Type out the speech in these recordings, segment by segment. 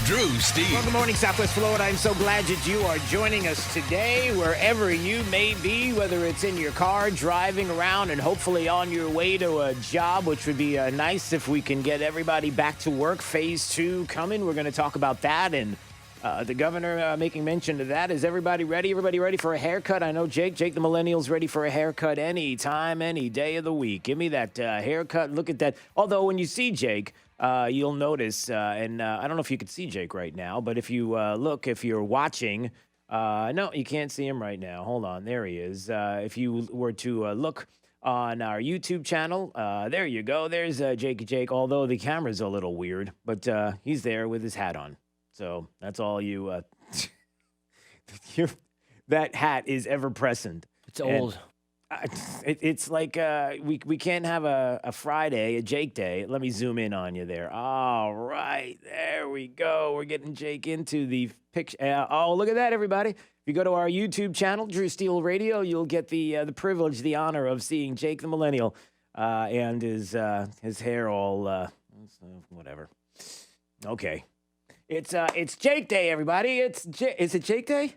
Drew, Steve. Well, good morning, Southwest Florida. I'm so glad that you are joining us today, wherever you may be, whether it's in your car, driving around, and hopefully on your way to a job, which would be nice if we can get everybody back to work. Phase 2 coming. We're going to talk about that, and the governor making mention of that. Is everybody ready? Everybody ready for a haircut? I know Jake the Millennial's ready for a haircut any time, any day of the week. Give me that haircut. Look at that. Although when you see Jake, you'll notice, and I don't know if you can see Jake right now, but if you look, if you're watching, no, you can't see him right now. Hold on, there he is. If you were to look on our YouTube channel, there you go. There's Jake, although the camera's a little weird, but he's there with his hat on. So that's all you, that hat is ever present. It's old. It's like we can't have a Friday, a Jake Day. Let me zoom in on you there. All right, there we go. We're getting Jake into the picture. Oh, look at that, everybody. If you go to our YouTube channel, Drew Steele Radio, you'll get the privilege, the honor of seeing Jake the Millennial and his hair all whatever. Okay, it's Jake Day, everybody. Is it Jake Day?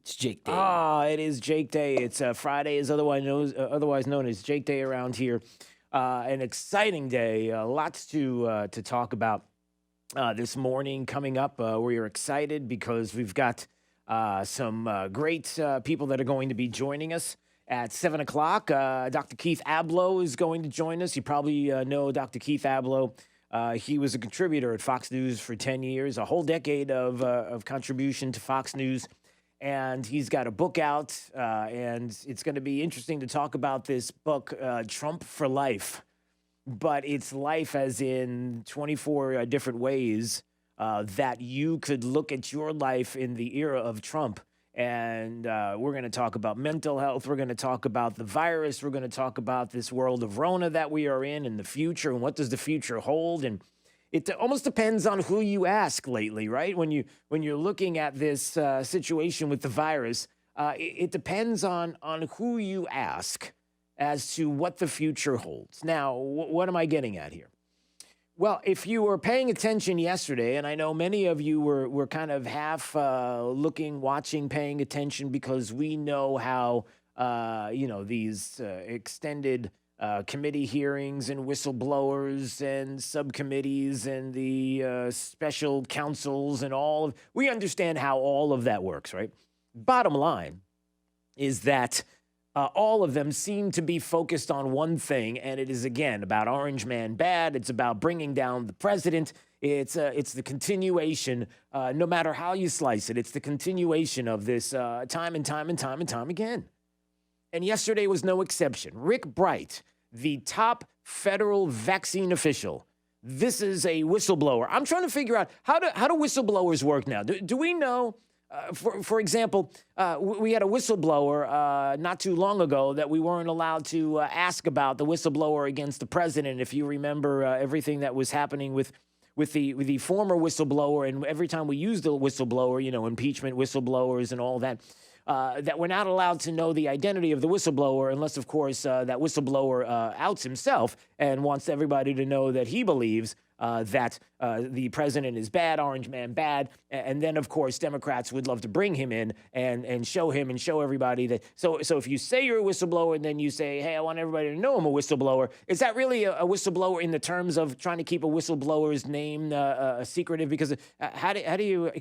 It's Jake Day. It is Jake Day. It's Friday, is otherwise known as Jake Day around here. An exciting day. Lots to talk about this morning coming up. We are excited because we've got some great people that are going to be joining us at 7 o'clock. Dr. Keith Ablow is going to join us. You probably know Dr. Keith Ablow. He was a contributor at Fox News for 10 years, a whole decade of contribution to Fox News. And he's got a book out, and it's going to be interesting to talk about this book, Trump for Life. But it's life as in 24 different ways that you could look at your life in the era of Trump. And we're going to talk about mental health. We're going to talk about the virus. We're going to talk about this world of Rona that we are in and the future, and what does the future hold. And it almost depends on who you ask lately, right? When you're looking at this situation with the virus, it depends on who you ask as to what the future holds. Now, what am I getting at here? Well, if you were paying attention yesterday, and I know many of you were kind of half looking, watching, paying attention, because we know how these extended committee hearings and whistleblowers and subcommittees and the special counsels and we understand how all of that works, right? Bottom line is that all of them seem to be focused on one thing, and it is, again, about Orange Man Bad. It's about bringing down the president. It's the continuation, no matter how you slice it, it's the continuation of this time and time again. And yesterday was no exception. Rick Bright, the top federal vaccine official, this is a whistleblower. I'm trying to figure out how do whistleblowers work now. Do we know, for example, we had a whistleblower not too long ago that we weren't allowed to ask about, the whistleblower against the president. If you remember everything that was happening with the former whistleblower, and every time we used the whistleblower, impeachment whistleblowers and all that, that we're not allowed to know the identity of the whistleblower unless, of course, that whistleblower outs himself and wants everybody to know that he believes that the president is bad, Orange Man Bad. And then, of course, Democrats would love to bring him in and show him and show everybody that. So if you say you're a whistleblower and then you say, hey, I want everybody to know I'm a whistleblower, is that really a whistleblower in the terms of trying to keep a whistleblower's name secretive? Because how do you?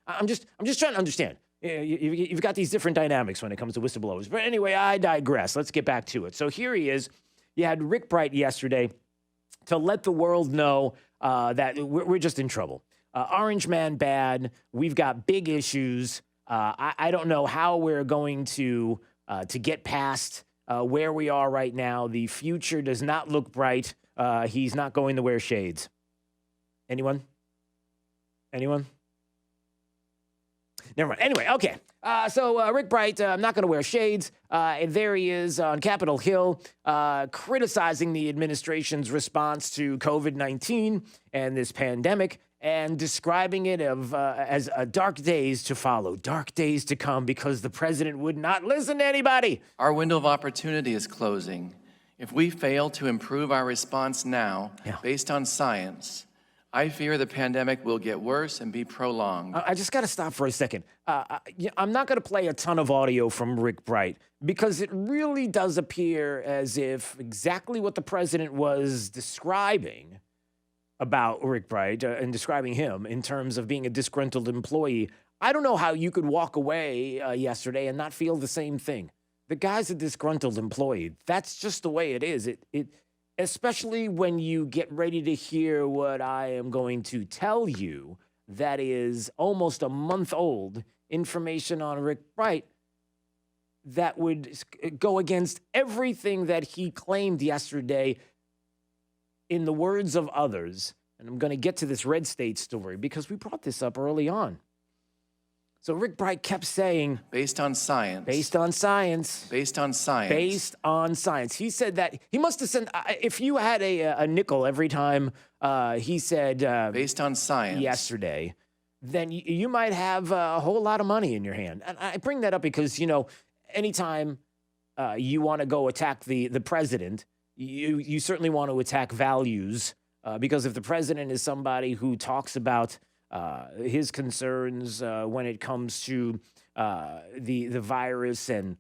I'm just trying to understand. You've got these different dynamics when it comes to whistleblowers. But anyway, I digress. Let's get back to it. So here he is. You had Rick Bright yesterday to let the world know that we're just in trouble. Orange Man Bad. We've got big issues. I don't know how we're going to get past where we are right now. The future does not look bright. He's not going to wear shades. Anyone? Never mind. Anyway, okay. So Rick Bright, I'm not going to wear shades. And there he is on Capitol Hill criticizing the administration's response to COVID-19 and this pandemic, and describing it as dark days to follow, dark days to come, because the president would not listen to anybody. Our window of opportunity is closing. If we fail to improve our response now, based on science, I fear the pandemic will get worse and be prolonged. I just got to stop for a second. I'm not going to play a ton of audio from Rick Bright because it really does appear as if exactly what the president was describing about Rick Bright and describing him in terms of being a disgruntled employee. I don't know how you could walk away yesterday and not feel the same thing. The guy's a disgruntled employee. That's just the way it is. It especially when you get ready to hear what I am going to tell you, that is almost a month old information on Rick Bright that would go against everything that he claimed yesterday in the words of others. And I'm going to get to this red state story because we brought this up early on. So Rick Bright kept saying, Based on science. based on science. Based on science. Based on science. He said that he must have sent, if you had a nickel every time he said Based on science. yesterday, then you might have a whole lot of money in your hand. And I bring that up because, you know, anytime you want to go attack the president, you certainly want to attack values because if the president is somebody who talks about his concerns when it comes to the virus, and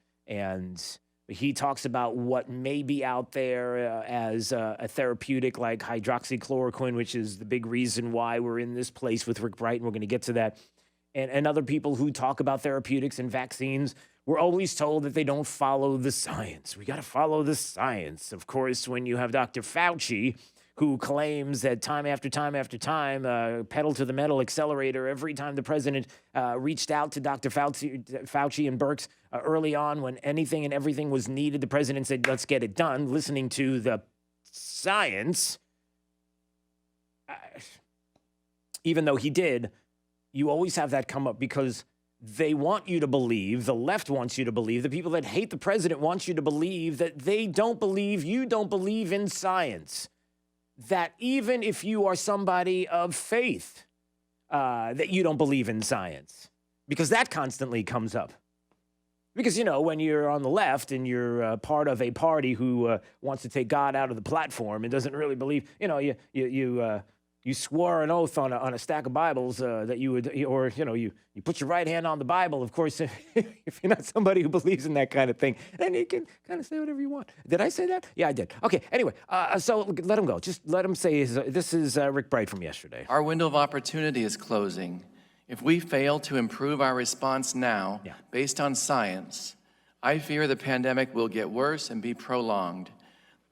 he talks about what may be out there as a therapeutic like hydroxychloroquine, which is the big reason why we're in this place with Rick Bright, and we're going to get to that. And other people who talk about therapeutics and vaccines, we're always told that they don't follow the science. We got to follow the science. Of course, when you have Dr. Fauci, who claims that time after time after time, pedal to the metal accelerator, every time the president reached out to Dr. Fauci and Birx early on when anything and everything was needed, the president said, let's get it done, listening to the science. Even though he did, you always have that come up because they want you to believe, the left wants you to believe, the people that hate the president want you to believe that they don't believe, you don't believe in science. That even if you are somebody of faith, that you don't believe in science. Because that constantly comes up. Because, you know, when you're on the left and you're part of a party who wants to take God out of the platform and doesn't really believe, you know, you swore an oath on a stack of Bibles that you would, or, you know, you put your right hand on the Bible. Of course, if you're not somebody who believes in that kind of thing, then you can kind of say whatever you want. Did I say that? Yeah, I did. Okay, anyway, so let him go. Just let him say this is Rick Bright from yesterday. Our window of opportunity is closing. If we fail to improve our response now, based on science, I fear the pandemic will get worse and be prolonged.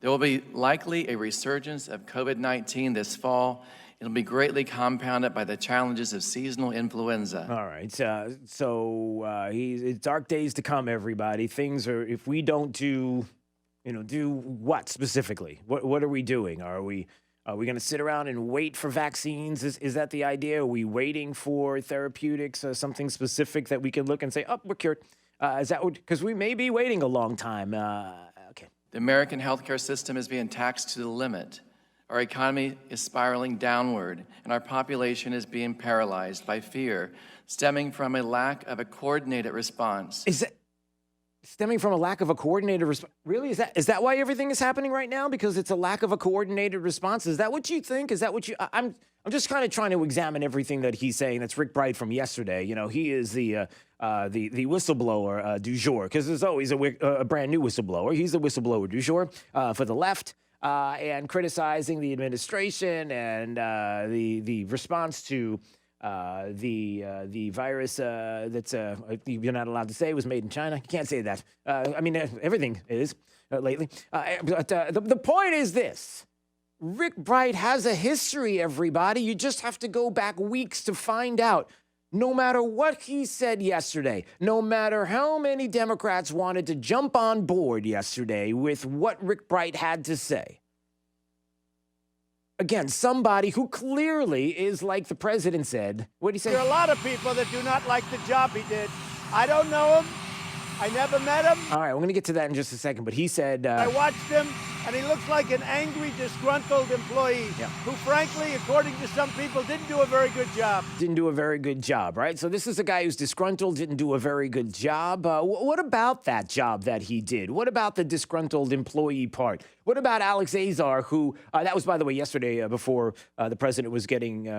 There will be likely a resurgence of COVID-19 this fall. It'll be greatly compounded by the challenges of seasonal influenza. All right. It's dark days to come, everybody. Things are, if we don't do what specifically? What are we doing? Are we going to sit around and wait for vaccines? Is that the idea? Are we waiting for therapeutics, something specific that we can look and say, oh, we're cured? Is that because we may be waiting a long time? Okay. The American healthcare system is being taxed to the limit. Our economy is spiraling downward, and our population is being paralyzed by fear, stemming from a lack of a coordinated response. Is that stemming from a lack of a coordinated response? Really? Is that why everything is happening right now? Because it's a lack of a coordinated response? Is that what you think? Is that what you? I'm just kind of trying to examine everything that he's saying. That's Rick Bright from yesterday. You know, he is the whistleblower du jour, because there's always a brand new whistleblower. He's the whistleblower du jour for the left. And criticizing the administration and the response to the virus that's you're not allowed to say was made in China. You can't say that. I mean, everything is lately. But the point is this. Rick Bright has a history, everybody. You just have to go back weeks to find out. No matter what he said yesterday, no matter how many Democrats wanted to jump on board yesterday with what Rick Bright had to say. Again, somebody who clearly is like the president said. What did he say? There are a lot of people that do not like the job he did. I don't know him. I never met him. All right, we're going to get to that in just a second. But he said... I watched him. And he looks like an angry, disgruntled employee who, frankly, according to some people, didn't do a very good job. Didn't do a very good job, right? So this is a guy who's disgruntled, didn't do a very good job. What about that job that he did? What about the disgruntled employee part? What about Alex Azar, who, that was, by the way, yesterday before the president was getting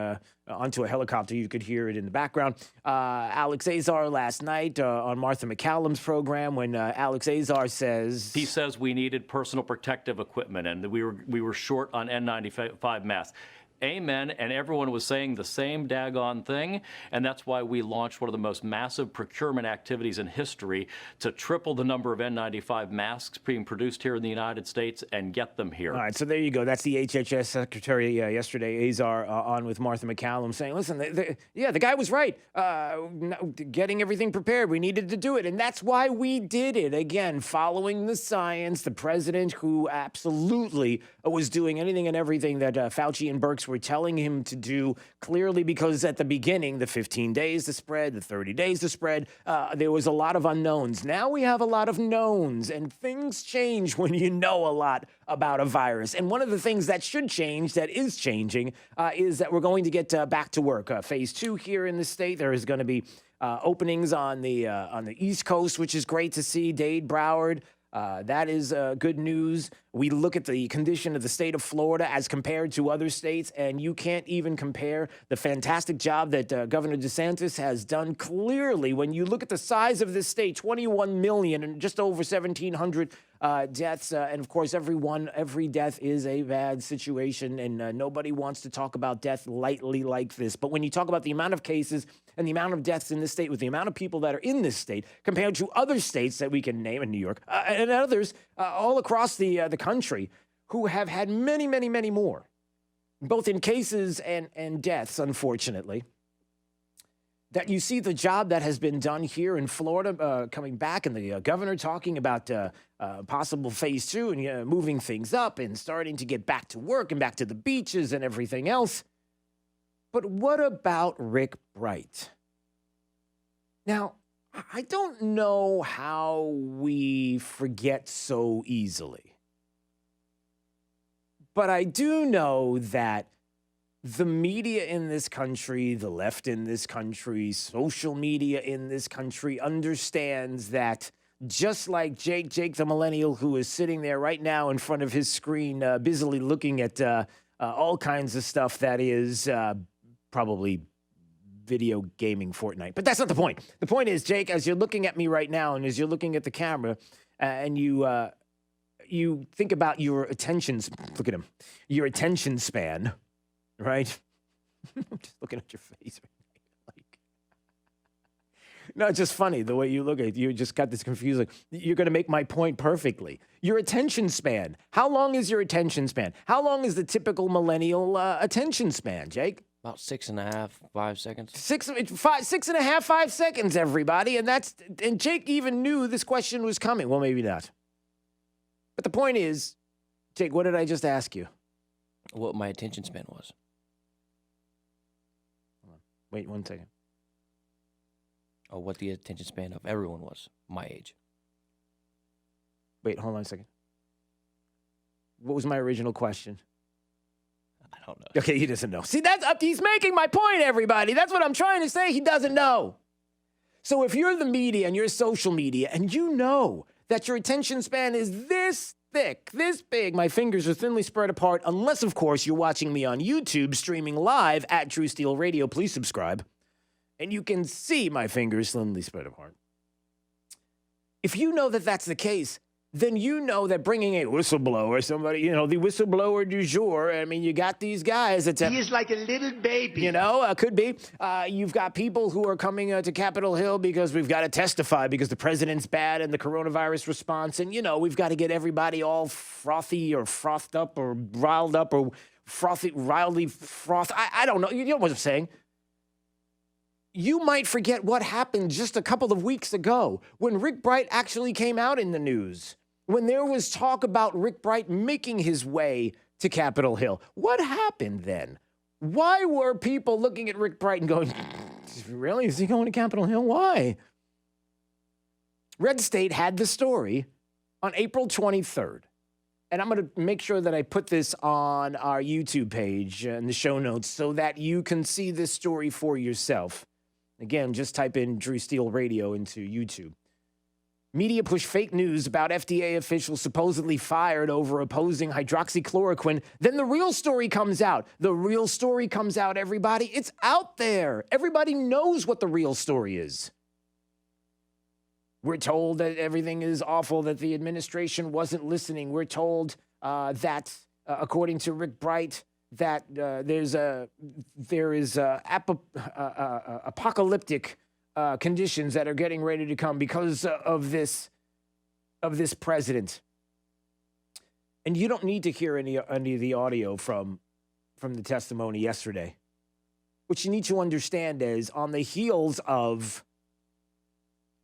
onto a helicopter. You could hear it in the background. Alex Azar last night on Martha McCallum's program when Alex Azar says... He says we needed personal protective equipment and that we were short on N95 masks. Amen, and everyone was saying the same daggone thing, and that's why we launched one of the most massive procurement activities in history to triple the number of N95 masks being produced here in the United States and get them here. All right, so there you go. That's the HHS secretary yesterday, Azar, on with Martha McCallum saying, listen, the guy was right. Getting everything prepared, we needed to do it, and that's why we did it. Again, following the science, the president who absolutely was doing anything and everything that Fauci and Birx were telling him to do, clearly because at the beginning, the 15 days to spread, the 30 days to spread, there was a lot of unknowns. Now we have a lot of knowns, and things change when you know a lot about a virus. And one of the things that should change, that is changing, is that we're going to get back to work. Phase 2 here in the state, there is going to be openings on the East Coast, which is great to see. Dade, Broward. That is good news. We look at the condition of the state of Florida as compared to other states, and you can't even compare the fantastic job that Governor DeSantis has done. Clearly, when you look at the size of this state, 21 million and just over 1,700 deaths, and of course, every death is a bad situation, and nobody wants to talk about death lightly like this. But when you talk about the amount of cases and the amount of deaths in this state with the amount of people that are in this state compared to other states that we can name in New York and others all across the country who have had many, many, many more, both in cases and deaths, unfortunately, that you see the job that has been done here in Florida coming back, and the governor talking about possible phase 2 and moving things up and starting to get back to work and back to the beaches and everything else. But what about Rick Bright? Now, I don't know how we forget so easily, but I do know that the media in this country, the left in this country, social media in this country understands that just like Jake the millennial who is sitting there right now in front of his screen, busily looking at all kinds of stuff that is probably video gaming Fortnite. But that's not the point. The point is, Jake, as you're looking at me right now and as you're looking at the camera and you think about your look at him, your attention span, right? I'm just looking at your face right now. Like, no, it's just funny the way you look at it. You just got this confused. Like, you're going to make my point perfectly. Your attention span. How long is your attention span? How long is the typical millennial attention span, Jake? About 6.5, 5 seconds. 6.5, 5 seconds, everybody. And Jake even knew this question was coming. Well, maybe not. But the point is, Jake, what did I just ask you? What my attention span was. Wait 1 second. Oh, what the attention span of everyone was my age. Wait, hold on a second. What was my original question? I don't know. Okay, he doesn't know. See, he's making my point, everybody. That's what I'm trying to say. He doesn't know. So if you're the media and you're social media and you know that your attention span is this thick, this big, my fingers are thinly spread apart, unless, of course, you're watching me on YouTube streaming live at True Steele Radio. Please subscribe. And you can see my fingers thinly spread apart. If you know that that's the case, then you know that bringing a whistleblower, somebody, the whistleblower du jour, I mean, you got these guys. He is like a little baby. Could be. You've got people who are coming to Capitol Hill because we've got to testify because the president's bad and the coronavirus response. And, we've got to get everybody all frothy or frothed up or riled up or riled. I don't know. You know what I'm saying? You might forget what happened just a couple of weeks ago when Rick Bright actually came out in the news, when there was talk about Rick Bright making his way to Capitol Hill. What happened then? Why were people looking at Rick Bright and going, really? Is he going to Capitol Hill? Why? Red State had the story on April 23rd. And I'm going to make sure that I put this on our YouTube page in the show notes so that you can see this story for yourself. Again, just type in Drew Steele Radio into YouTube. Media push fake news about FDA officials supposedly fired over opposing hydroxychloroquine. Then the real story comes out. The real story comes out, everybody. It's out there. Everybody knows what the real story is. We're told that everything is awful, that the administration wasn't listening. We're told that, according to Rick Bright, that there is apocalyptic conditions that are getting ready to come because of this president. And you don't need to hear any of the audio from the testimony yesterday. What you need to understand is, on the heels of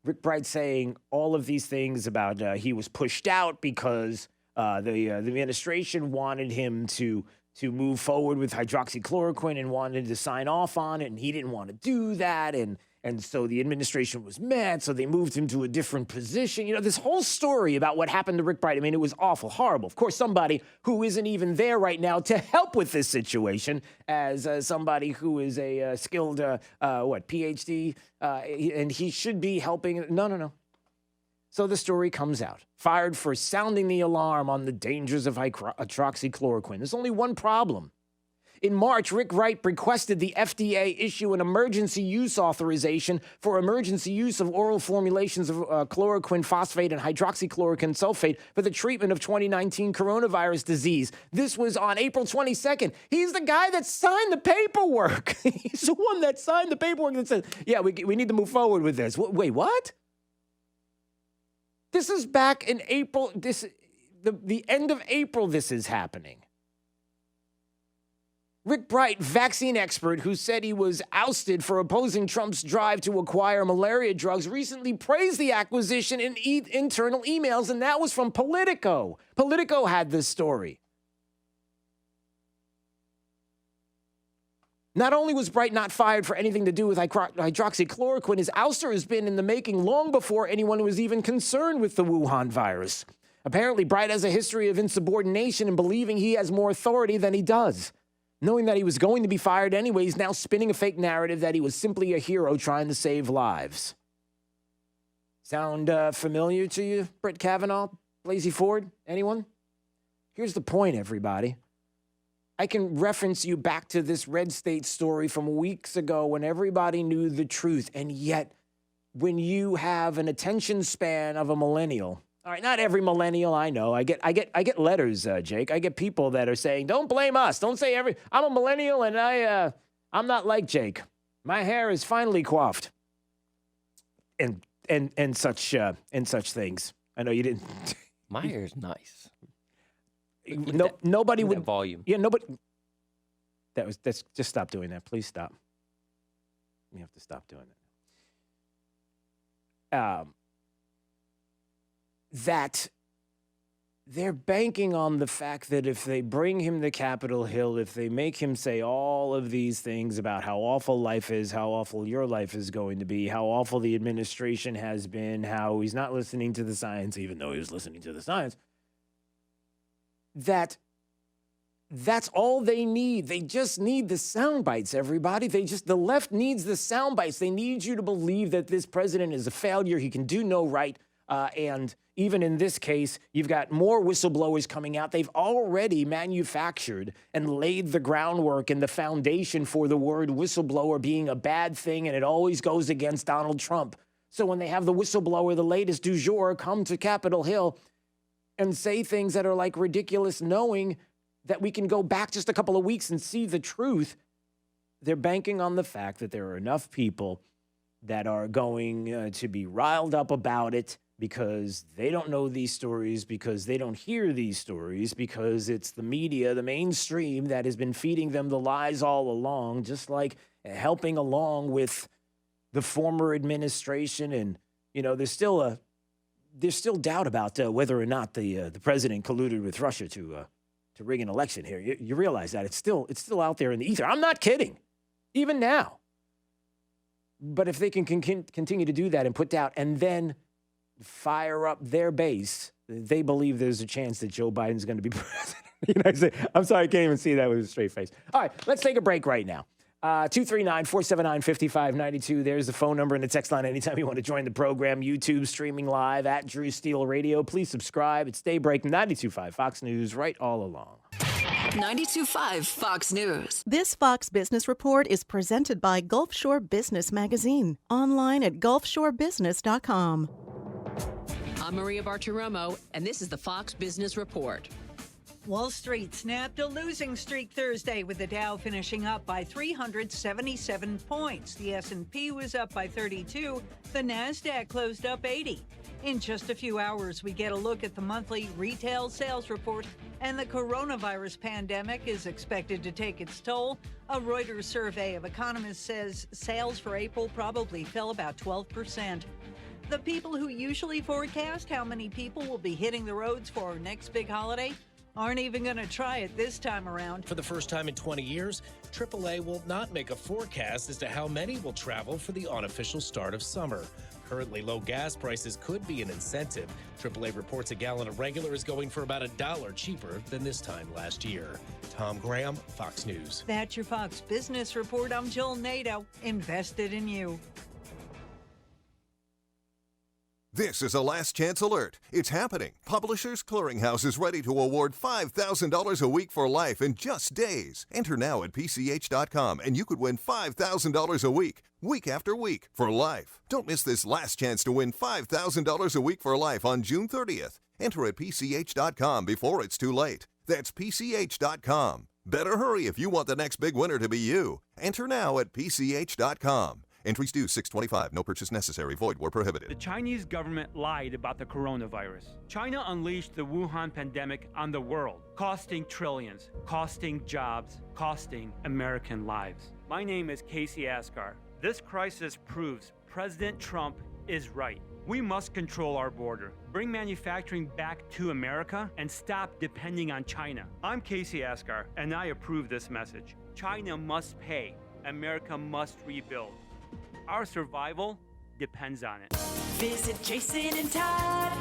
Rick Bright saying all of these things about he was pushed out because the administration wanted him to move forward with hydroxychloroquine and wanted to sign off on it, and he didn't want to do that, and so the administration was mad, so they moved him to a different position. You know, this whole story about what happened to Rick Bright, I mean, it was awful, horrible. Of course, somebody who isn't even there right now to help with this situation, as somebody who is a skilled, PhD, and he should be helping. No. So the story comes out. Fired for sounding the alarm on the dangers of hydroxychloroquine. There's only one problem. In March, Rick Bright requested the FDA issue an emergency use authorization for emergency use of oral formulations of chloroquine phosphate and hydroxychloroquine sulfate for the treatment of 2019 coronavirus disease. This was on April 22nd. He's the guy that signed the paperwork. He's the one that signed the paperwork that said, yeah, we need to move forward with this. Wait, what? This is back in April. The end of April this is happening. Rick Bright, vaccine expert who said he was ousted for opposing Trump's drive to acquire malaria drugs, recently praised the acquisition in internal emails, and that was from Politico. Politico had this story. Not only was Bright not fired for anything to do with hydroxychloroquine, his ouster has been in the making long before anyone was even concerned with the Wuhan virus. Apparently, Bright has a history of insubordination and believing he has more authority than he does. Knowing that he was going to be fired anyway, he's now spinning a fake narrative that he was simply a hero trying to save lives. Sound familiar to you, Brett Kavanaugh, Blasey Ford? Anyone? Here's the point, everybody. I can reference you back to this red state story from weeks ago when everybody knew the truth, and yet when you have an attention span of a millennial. All right, not every millennial, I know. I get letters, Jake. I get people that are saying, "Don't blame us. Don't say every." I'm a millennial, and I'm not like Jake. My hair is finely coiffed, and such things. I know you didn't. My hair is nice. Nobody would volume. Yeah, nobody. That's just stop doing that. Please stop. You have to stop doing that. That they're banking on the fact that if they bring him to Capitol Hill, if they make him say all of these things about how awful life is, how awful your life is going to be, how awful the administration has been, how he's not listening to the science, even though he was listening to the science, that's all they need. They just need the sound bites, everybody. The left needs the sound bites. They need you to believe that this president is a failure. He can do no right. And even in this case, you've got more whistleblowers coming out. They've already manufactured and laid the groundwork and the foundation for the word whistleblower being a bad thing, and it always goes against Donald Trump. So when they have the whistleblower, the latest du jour, come to Capitol Hill and say things that are like ridiculous, knowing that we can go back just a couple of weeks and see the truth, they're banking on the fact that there are enough people that are going to be riled up about it, because they don't know these stories, because they don't hear these stories, because it's the media, the mainstream, that has been feeding them the lies all along, just like helping along with the former administration. And, you know, there's still doubt about whether or not the president colluded with Russia to rig an election here. You realize that it's still out there in the ether. I'm not kidding, even now. But if they can continue to do that and put doubt, and then fire up their base, they believe there's a chance that Joe Biden's going to be president of the United States. I'm sorry, I can't even see that with a straight face. All right, let's take a break right now. 239-479-5592. There's the phone number and the text line anytime you want to join the program. YouTube streaming live at Drew Steele Radio. Please subscribe. It's Daybreak 92.5 Fox News right all along. 92.5 Fox News. This Fox Business Report is presented by Gulf Shore Business Magazine. Online at gulfshorebusiness.com. I'm Maria Bartiromo, and this is the Fox Business Report. Wall Street snapped a losing streak Thursday with the Dow finishing up by 377 points. The S&P was up by 32. The Nasdaq closed up 80. In just a few hours, we get a look at the monthly retail sales report, and the coronavirus pandemic is expected to take its toll. A Reuters survey of economists says sales for April probably fell about 12%. The people who usually forecast how many people will be hitting the roads for our next big holiday aren't even going to try it this time around. For the first time in 20 years, AAA will not make a forecast as to how many will travel for the unofficial start of summer. Currently, low gas prices could be an incentive. AAA reports a gallon of regular is going for about $1 cheaper than this time last year. Tom Graham, Fox News. That's your Fox Business Report. I'm Jill Nato, invested in you. This is a last chance alert. It's happening. Publishers Clearinghouse is ready to award $5,000 a week for life in just days. Enter now at PCH.com and you could win $5,000 a week after week, for life. Don't miss this last chance to win $5,000 a week for life on June 30th. Enter at PCH.com before it's too late. That's PCH.com. Better hurry if you want the next big winner to be you. Enter now at PCH.com. Entries due 6/25. No purchase necessary. Void where prohibited. The Chinese government lied about the coronavirus. China unleashed the Wuhan pandemic on the world, costing trillions, costing jobs, costing American lives. My name is Casey Askar. This crisis proves President Trump is right. We must control our border, bring manufacturing back to America, and stop depending on China. I'm Casey Askar, and I approve this message. China must pay. America must rebuild. Our survival depends on it. Visit Jason and Todd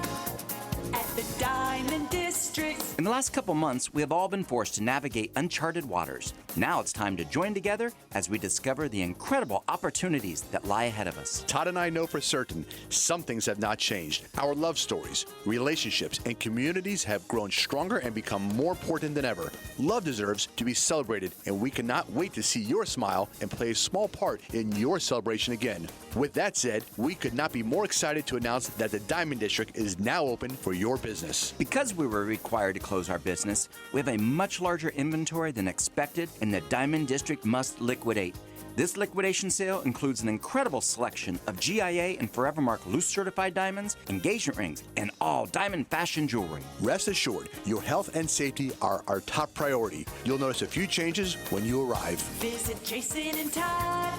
at the Diamond District. In the last couple months, we have all been forced to navigate uncharted waters. Now it's time to join together as we discover the incredible opportunities that lie ahead of us. Todd and I know for certain some things have not changed. Our love stories, relationships, and communities have grown stronger and become more important than ever. Love deserves to be celebrated, and we cannot wait to see your smile and play a small part in your celebration again. With that said, we could not be more excited to announce that the Diamond District is now open for your business. Because we were required to close our business, we have a much larger inventory than expected, and the Diamond District must liquidate. This liquidation sale includes an incredible selection of GIA and Forevermark loose certified diamonds, engagement rings, and all diamond fashion jewelry. Rest assured, your health and safety are our top priority. You'll notice a few changes when you arrive. Visit Jason and Todd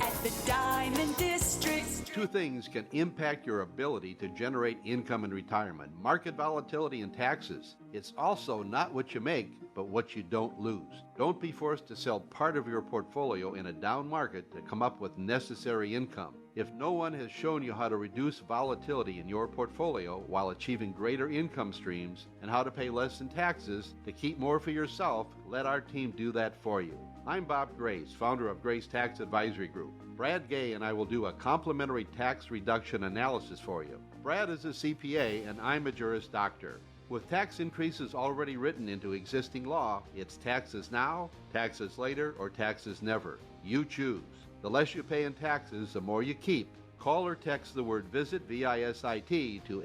at the Diamond District. Two things can impact your ability to generate income in retirement: market volatility and taxes. It's also not what you make, but what you don't lose. Don't be forced to sell part of your portfolio in a down market to come up with necessary income. If no one has shown you how to reduce volatility in your portfolio while achieving greater income streams and how to pay less in taxes to keep more for yourself, let our team do that for you. I'm Bob Grace, founder of Grace Tax Advisory Group. Brad Gay and I will do a complimentary tax reduction analysis for you. Brad is a CPA and I'm a Juris Doctor. With tax increases already written into existing law, it's taxes now, taxes later, or taxes never. You choose. The less you pay in taxes, the more you keep. Call or text the word VISIT, V-I-S-I-T, to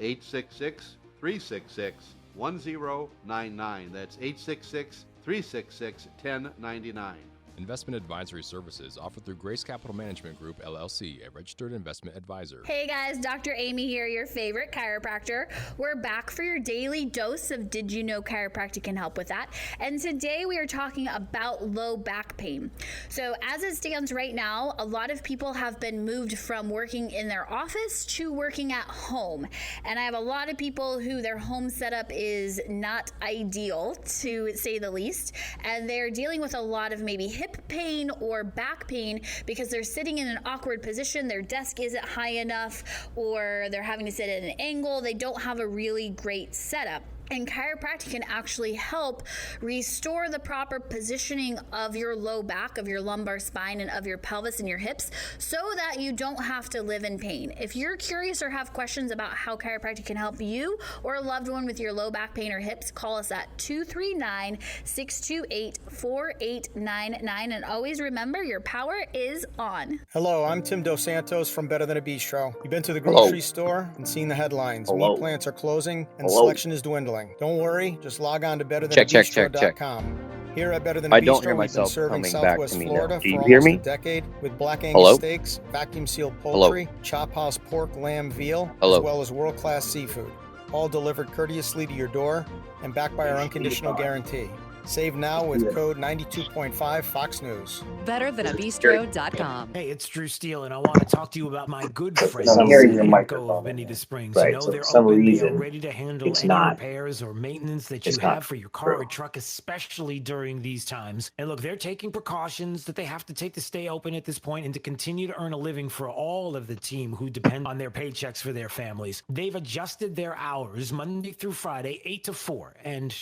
866-366-1099. That's 866-366-1099. Investment advisory services offered through Grace Capital Management Group, LLC, a registered investment advisor. Hey guys, Dr. Amy here, your favorite chiropractor. We're back for your daily dose of Did You Know Chiropractic can help with that. And today we are talking about low back pain. So as it stands right now, a lot of people have been moved from working in their office to working at home. And I have a lot of people who their home setup is not ideal, to say the least. And they're dealing with a lot of maybe hip hip pain or back pain because they're sitting in an awkward position, their desk isn't high enough, or they're having to sit at an angle, they don't have a really great setup. And chiropractic can actually help restore the proper positioning of your low back, of your lumbar spine, and of your pelvis and your hips so that you don't have to live in pain. If you're curious or have questions about how chiropractic can help you or a loved one with your low back pain or hips, call us at 239-628-4899. And always remember, your power is on. Hello, I'm Tim Dos Santos from Better Than a Bistro. You've been to the grocery store and seen the headlines. Meat plants are closing and selection is dwindling. Don't worry, just log on to betterthanabistro.com. Here at Better Than a Bistro, we've been serving Southwest Florida for almost a decade with Black Angus steaks, vacuum-sealed poultry, Chop House pork, lamb, veal, as well as world-class seafood. All delivered courteously to your door and backed by our unconditional guarantee. Save now with code 92.5 Fox News. BetterThanABistro.com. Hey, it's Drew Steele, and I want to talk to you about my good friends I'm hearing your at microphone. Bonita Springs. Right, You know, so they're for some open, they reason, are ready to handle it's any not- repairs or maintenance that you it's not have for your car or true. truck, especially during these times. And look, they're taking precautions that they have to take to stay open at this point and to continue to earn a living for all of the team who depend on their paychecks for their families. They've adjusted their hours Monday through Friday, 8 to 4, and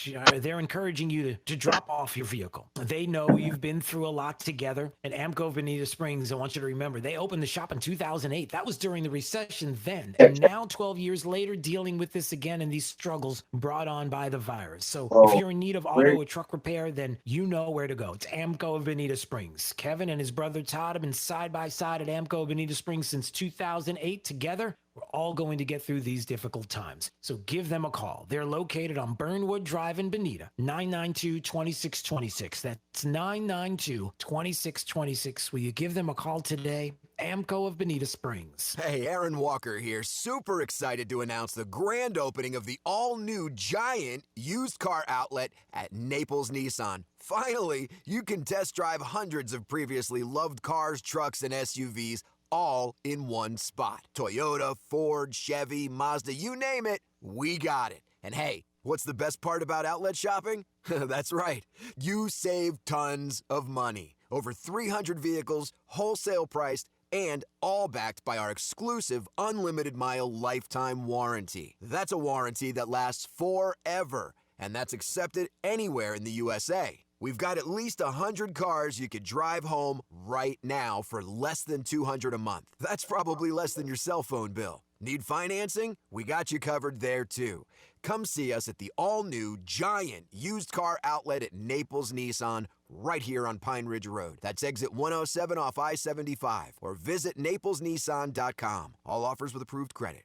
they're encouraging you to drop off your vehicle. They know you've been through a lot together. And Amco Bonita Springs, I want you to remember, they opened the shop in 2008. That was during the recession then. And now, 12 years later, dealing with this again and these struggles brought on by the virus. So if you're in need of auto or truck repair, then you know where to go. It's Amco of Bonita Springs. Kevin and his brother Todd have been side by side at Amco of Bonita Springs since 2008 together. We're all going to get through these difficult times. So give them a call. They're located on Burnwood Drive in Bonita, 992-2626. That's 992-2626. Will you give them a call today? Amco of Bonita Springs. Hey, Aaron Walker here. Super excited to announce the grand opening of the all-new giant used car outlet at Naples Nissan. Finally, you can test drive hundreds of previously loved cars, trucks, and SUVs all in one spot. Toyota, Ford, Chevy, Mazda, you name it, we got it. And hey, what's the best part about outlet shopping? That's right, you save tons of money. Over 300 vehicles, wholesale priced, and all backed by our exclusive unlimited mile lifetime warranty. That's a warranty that lasts forever, and that's accepted anywhere in the USA. We've got at least 100 cars you could drive home right now for less than $200 a month. That's probably less than your cell phone bill. Need financing? We got you covered there too. Come see us at the all-new giant used car outlet at Naples Nissan right here on Pine Ridge Road. That's exit 107 off I-75 or visit naplesnissan.com. All offers with approved credit.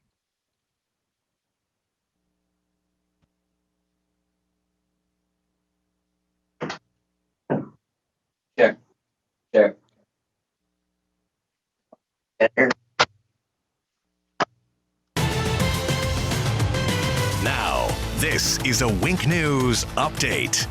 Check. Now, this is a Wink News update.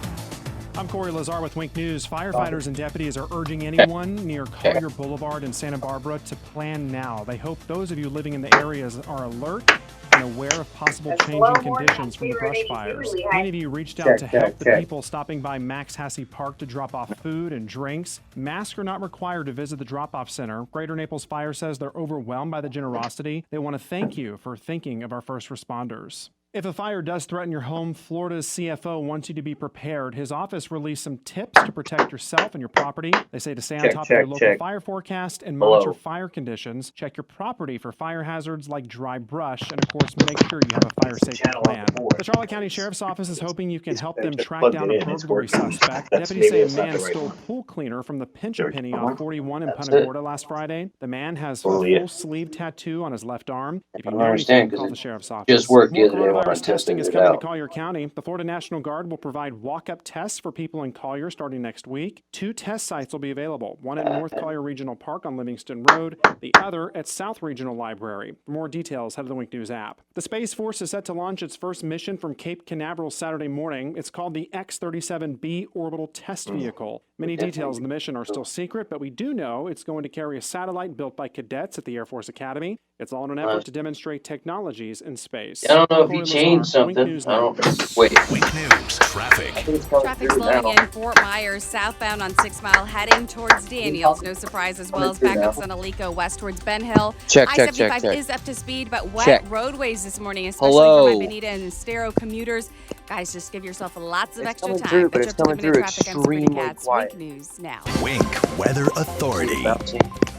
I'm Corey Lazar with Wink News. Firefighters and deputies are urging anyone near Collier Boulevard in Santa Barbara to plan now. They hope those of you living in the areas are alert and aware of possible changing conditions from the brush fires. Many of you reached out to help the people stopping by Max Hassey Park to drop off food and drinks. Masks are not required to visit the drop-off center. Greater Naples Fire says they're overwhelmed by the generosity. They want to thank you for thinking of our first responders. If a fire does threaten your home, Florida's CFO wants you to be prepared. His office released some tips to protect yourself and your property. They say to stay on top of your local fire forecast and monitor fire conditions. Check your property for fire hazards like dry brush, and of course, make sure you have a fire safety plan. The Charlotte County Sheriff's Office is hoping you can help them track down a burglary suspect. Deputies say a man stole pool cleaner from the Pinch a Penny on 41 in Punta Gorda last Friday. The man has a full sleeve tattoo on his left arm. If you know anything, call the Sheriff's Office. Just worked the other day. Coronavirus testing is coming to Collier County. The Florida National Guard will provide walk-up tests for people in Collier starting next week. 2 test sites will be available, one at North Collier Regional Park on Livingston Road, the other at South Regional Library. For more details, head to the Wink News app. The Space Force is set to launch its first mission from Cape Canaveral Saturday morning. It's called the X-37B Orbital Test Vehicle. Many details of the mission are still secret, but we do know it's going to carry a satellite built by cadets at the Air Force Academy. It's all in an effort to demonstrate technologies in space. I don't know if Corey he changed Lazar, Wink something. News I Now. don't. Wait. Wink News traffic. Traffic slowing in Fort Myers, southbound on 6 Mile, heading towards Daniels. No surprise, as well as backups on Alico west towards Ben Hill. I-75 is up to speed, but wet roadways this morning, especially for my Benita and Estero commuters. Guys, just give yourself lots of extra time. But it's coming through extremely quiet. Wink News Now. Wink Weather Authority.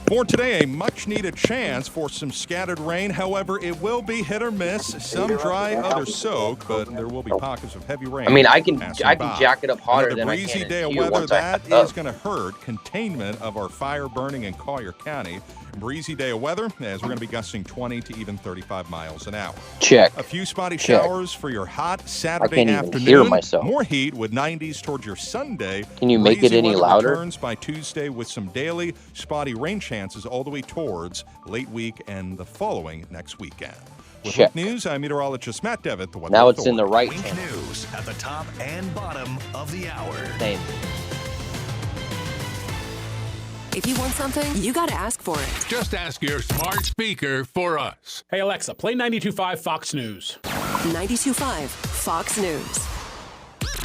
For today, a much-needed chance for some scattered rain. However, it will be hit or miss. Some dry, others soak, but there will be pockets of heavy rain. I mean, I can passing by. jack it up hotter Another than I breezy can day of in here weather once I that pack is going to hurt containment of our fire burning in Collier County. Breezy day of weather as we're going to be gusting 20 to even 35 miles an hour. Check. A few spotty Check. showers for your hot Saturday can't even afternoon. hear myself. More heat with 90s towards your Sunday. Can you make Breezy it any weather louder? returns by Tuesday with some daily spotty rain chances all the way towards late week and the following next weekend. With Check. Wink News, I'm meteorologist Matt Devitt. The Weather Now it's in the Authority. right Wink channel. News at the top and bottom of the hour. Same. If you want something, you got to ask for it. Just ask your smart speaker for us. Hey, Alexa, play 92.5 Fox News. 92.5 Fox News.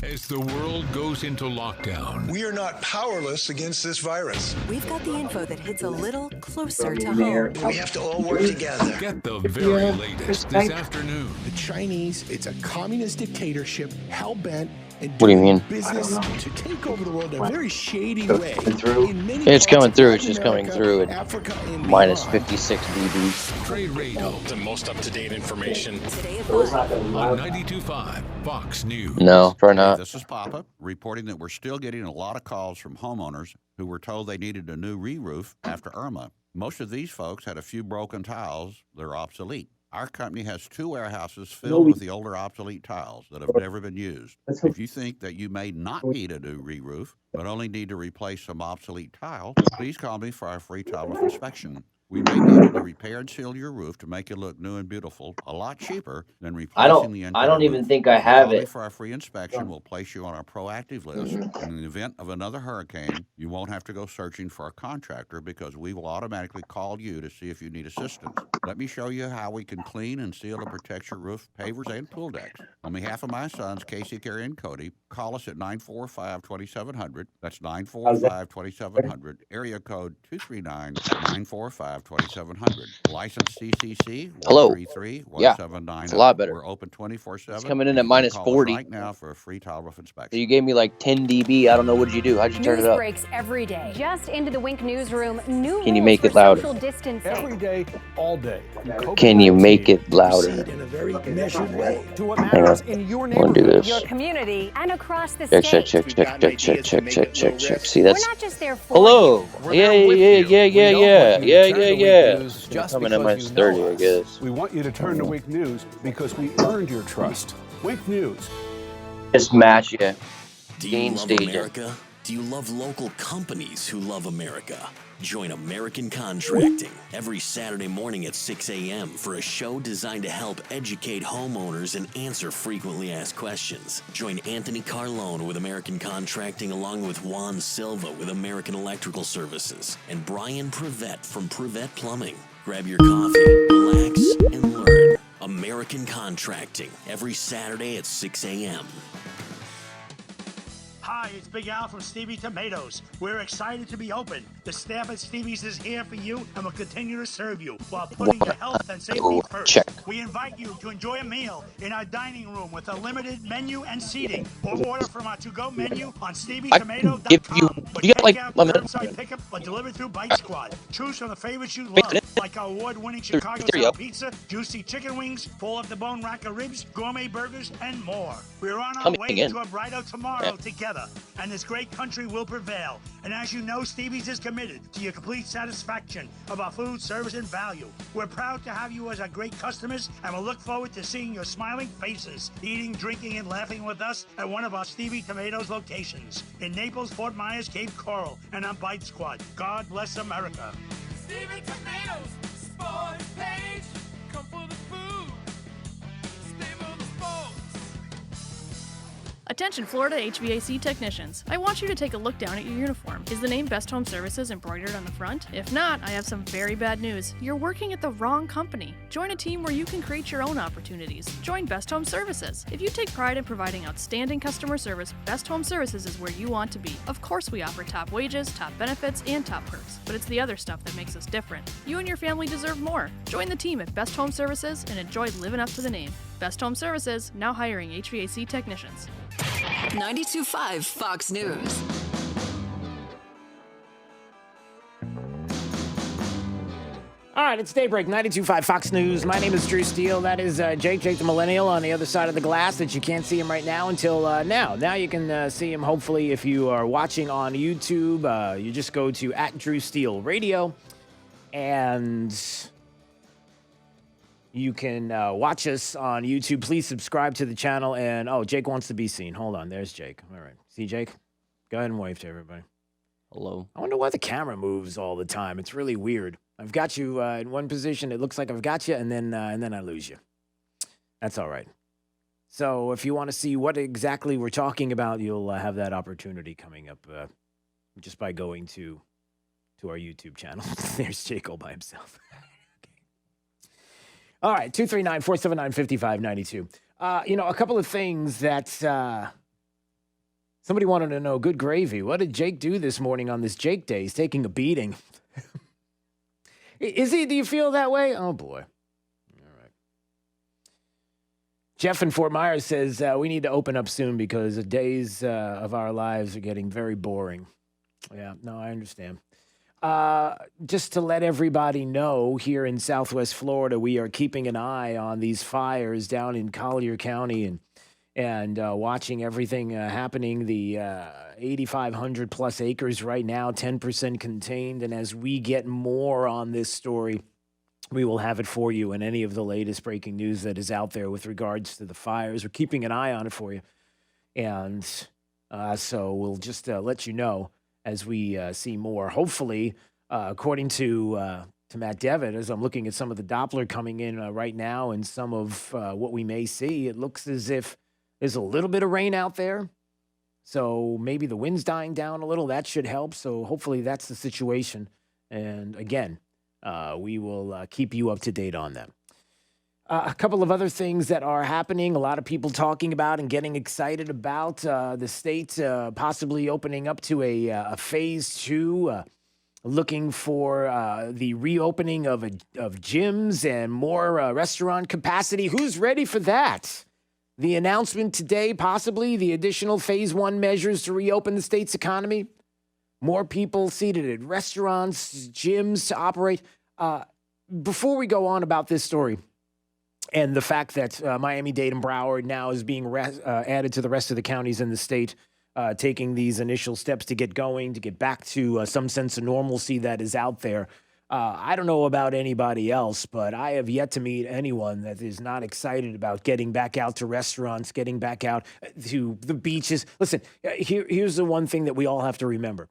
As the world goes into lockdown, we are not powerless against this virus. We've got the info that hits a little closer to home. We have to all work together. Get the very latest this afternoon. The Chinese, it's a communist dictatorship, hell-bent and What do you mean? business to take over the world in a very shady way. It's coming through. It's just coming through at minus 56 dB. Trade radio. The most up-to-date information. Today at 5. On 92.5 Fox News. No, probably not. This is Papa reporting that we're still getting a lot of calls from homeowners who were told they needed a new re-roof after Irma. Most of these folks had a few broken tiles that are obsolete. Our company has 2 warehouses filled with the older obsolete tiles that have never been used. If you think that you may not need a new re-roof, but only need to replace some obsolete tile, please call me for our free tile roof inspection. We may be able to repair and seal your roof to make it look new and beautiful, a lot cheaper than replacing the entire I don't even roof. think I have Call me it. for our free inspection. We'll place you on our proactive list. In the event of another hurricane, you won't have to go searching for a contractor because we will automatically call you to see if you need assistance. Let me show you how we can clean and seal and protect your roof, pavers, and pool decks. On behalf of my sons, Casey, Carrie, and Cody, call us at 945-2700. That's 945-2700. Area code 239-945-2700. License CCC Hello. 133-1790. Yeah, it's a lot better. We're open 24/7. It's coming in at minus 40. Right now for a free tile roof inspection. So you gave me like 10 dB. I don't know. What did you do? How'd you turn it up? Breaks every day. Just into the Wink newsroom. New Can you rules make for it louder? social distancing. Every day, all day. Can you make it louder? In a very measured way. To what Hang matters on. in your I want to do neighborhood, this. your community, and across the Check, state. check, check, check, check, check, check, check, check, check. See, We're that's. not just there for Hello. you. Yeah. Coming at minus 30, I guess. We want you to turn to Wink News because we earned your trust. Wink News. Just match you. Do you Gain love staging. America? Do you love local companies who love America? Join American Contracting every Saturday morning at 6 a.m. for a show designed to help educate homeowners and answer frequently asked questions. Join Anthony Carlone with American Contracting along with Juan Silva with American Electrical Services and Brian Prevette from Prevette Plumbing. Grab your coffee, relax, and learn. American Contracting every Saturday at 6 a.m. Hi, it's Big Al from Stevie Tomatoes. We're excited to be open. The staff at Stevie's is here for you and will continue to serve you while putting your health and safety first. Check. We invite you to enjoy a meal in our dining room with a limited menu and seating, or order from our to-go menu on StevieTomato.com. If you get like a minute. Curbside pickup or delivered through Bite Squad. Choose from the favorites you love, like our award-winning Chicago-style pizza, juicy chicken wings, full-of-the-bone rack of ribs, gourmet burgers, and more. We're on our way to a brighter tomorrow together, and this great country will prevail. And as you know, Stevie's is committed to your complete satisfaction of our food, service, and value. We're proud to have you as our great customers, and we'll look forward to seeing your smiling faces, eating, drinking, and laughing with us at one of our Stevie Tomatoes locations in Naples, Fort Myers, Cape Coral, and on Bite Squad. God bless America. Stevie Tomatoes, sports page. Come for the food. Stay for the sports. A Attention Florida HVAC technicians. I want you to take a look down at your uniform. Is the name Best Home Services embroidered on the front? If not, I have some very bad news. You're working at the wrong company. Join a team where you can create your own opportunities. Join Best Home Services. If you take pride in providing outstanding customer service, Best Home Services is where you want to be. Of course, we offer top wages, top benefits, and top perks, but it's the other stuff that makes us different. You and your family deserve more. Join the team at Best Home Services and enjoy living up to the name. Best Home Services, now hiring HVAC technicians. 92.5 Fox News. All right, it's Daybreak, 92.5 Fox News. My name is Drew Steele. That is Jake the Millennial on the other side of the glass that you can't see him right now until now. Now you can see him, hopefully, if you are watching on YouTube. You just go to @Drew Steele Radio, and you can watch us on YouTube. Please subscribe to the channel. And, Jake wants to be seen. Hold on, there's Jake. All right, see Jake? Go ahead and wave to everybody. Hello. I wonder why the camera moves all the time. It's really weird. I've got you in one position. It looks like I've got you, and then I lose you. That's all right. So if you want to see what exactly we're talking about, you'll have that opportunity coming up just by going to our YouTube channel. There's Jake all by himself. All right, 239-479-5592. A couple of things that somebody wanted to know. Good gravy. What did Jake do this morning on this Jake Day? He's taking a beating. Is he? Do you feel that way? Oh, boy. All right. Jeff in Fort Myers says we need to open up soon because the days of our lives are getting very boring. Yeah, no, I understand. Just to let everybody know, here in Southwest Florida, we are keeping an eye on these fires down in Collier County and watching everything happening. The 8,500 plus acres right now, 10% contained. And as we get more on this story, we will have it for you in any of the latest breaking news that is out there with regards to the fires. We're keeping an eye on it for you. And so we'll just let you know as we see more. Hopefully, according to Matt Devitt, as I'm looking at some of the Doppler coming in right now and some of what we may see, it looks as if there's a little bit of rain out there. So maybe the wind's dying down a little. That should help. So hopefully that's the situation. And again, we will keep you up to date on that. A couple of other things that are happening, a lot of people talking about and getting excited about the state possibly opening up to a phase 2, looking for the reopening of gyms and more restaurant capacity. Who's ready for that? The announcement today, possibly the additional phase 1 measures to reopen the state's economy. More people seated at restaurants, gyms to operate. Before we go on about this story, and the fact that Miami-Dade and Broward now is being added to the rest of the counties in the state, taking these initial steps to get going, to get back to some sense of normalcy that is out there. I don't know about anybody else, but I have yet to meet anyone that is not excited about getting back out to restaurants, getting back out to the beaches. Listen, here's the one thing that we all have to remember.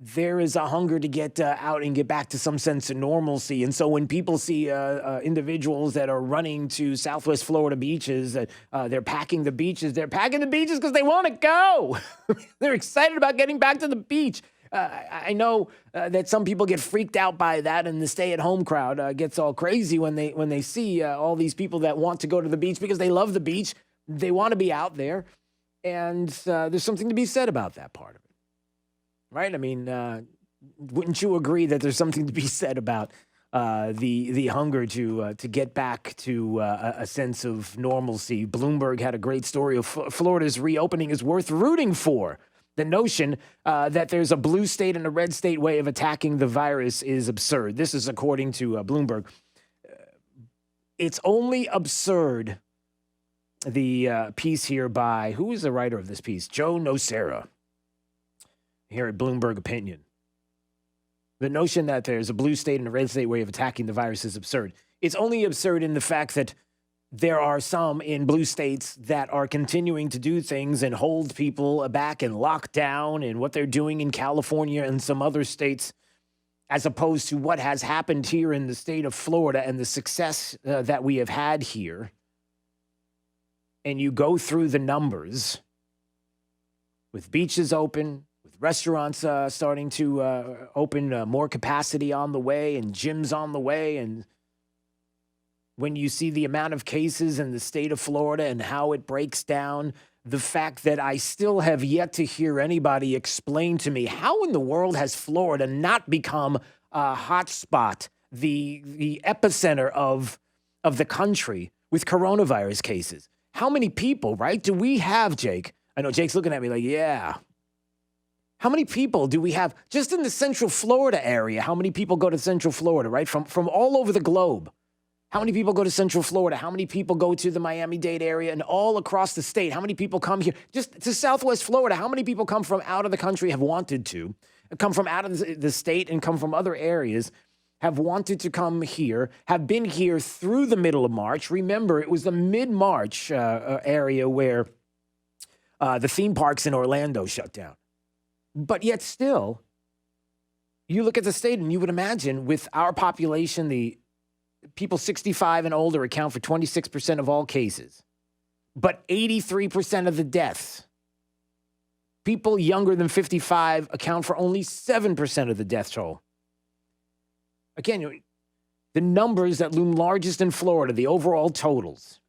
There is a hunger to get out and get back to some sense of normalcy. And so when people see individuals that are running to Southwest Florida beaches, they're packing the beaches because they want to go. They're excited about getting back to the beach. I know that some people get freaked out by that, and the stay-at-home crowd gets all crazy when they see all these people that want to go to the beach because they love the beach. They want to be out there, and there's something to be said about that part of it. Right? I mean, wouldn't you agree that there's something to be said about the hunger to get back to a sense of normalcy? Bloomberg had a great story of Florida's reopening is worth rooting for. The notion that there's a blue state and a red state way of attacking the virus is absurd. This is according to Bloomberg. It's only absurd. The piece here by, who is the writer of this piece? Joe Nocera. Here at Bloomberg Opinion. The notion that there's a blue state and a red state way of attacking the virus is absurd. It's only absurd in the fact that there are some in blue states that are continuing to do things and hold people back and lock down, and what they're doing in California and some other states, as opposed to what has happened here in the state of Florida and the success that we have had here. And you go through the numbers, with beaches open, with restaurants starting to open, more capacity on the way, and gyms on the way. And when you see the amount of cases in the state of Florida and how it breaks down, the fact that I still have yet to hear anybody explain to me how in the world has Florida not become a hot spot, the epicenter of the country with coronavirus cases. How many people, right, do we have, Jake? I know Jake's looking at me like, yeah. How many people do we have just in the Central Florida area? How many people go to Central Florida, right, from all over the globe? How many people go to Central Florida? How many people go to the Miami-Dade area and all across the state? How many people come here? Just to Southwest Florida, how many people come from out of the country, have wanted to, come from out of the state and come from other areas, have wanted to come here, have been here through the middle of March? Remember, it was the mid-March area where the theme parks in Orlando shut down. But yet still, you look at the state and you would imagine with our population, the people 65 and older account for 26% of all cases, but 83% of the deaths. People younger than 55 account for only 7% of the death toll. Again, the numbers that loom largest in Florida, the overall totals,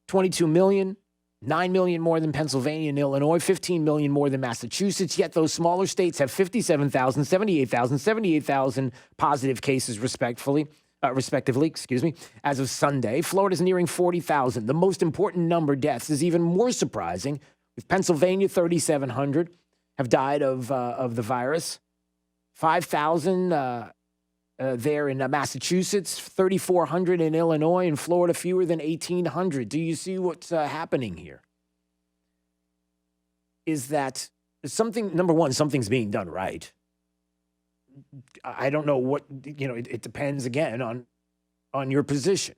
22 million, 9 million more than Pennsylvania and Illinois, 15 million more than Massachusetts, yet those smaller states have 57,000, 78,000 positive cases respectively, as of Sunday. Florida's nearing 40,000. The most important number, deaths, is even more surprising, with Pennsylvania, 3,700 have died of the virus. 5,000 there in Massachusetts, 3,400 in Illinois, and Florida fewer than 1,800. Do you see what's happening here? Is that something, number one, something's being done right. I don't know what, it depends again on your position.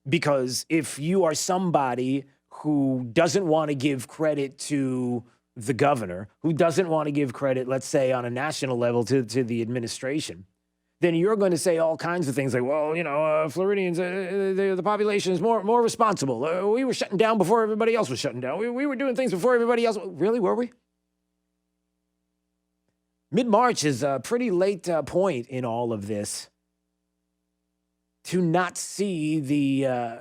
Because if you are somebody who doesn't want to give credit to the governor, who doesn't want to give credit, let's say on a national level to the administration, then you're going to say all kinds of things like, well, Floridians, the population is more responsible. We were shutting down before everybody else was shutting down. We were doing things before everybody else. Really, were we? Mid-March is a pretty late point in all of this to not see the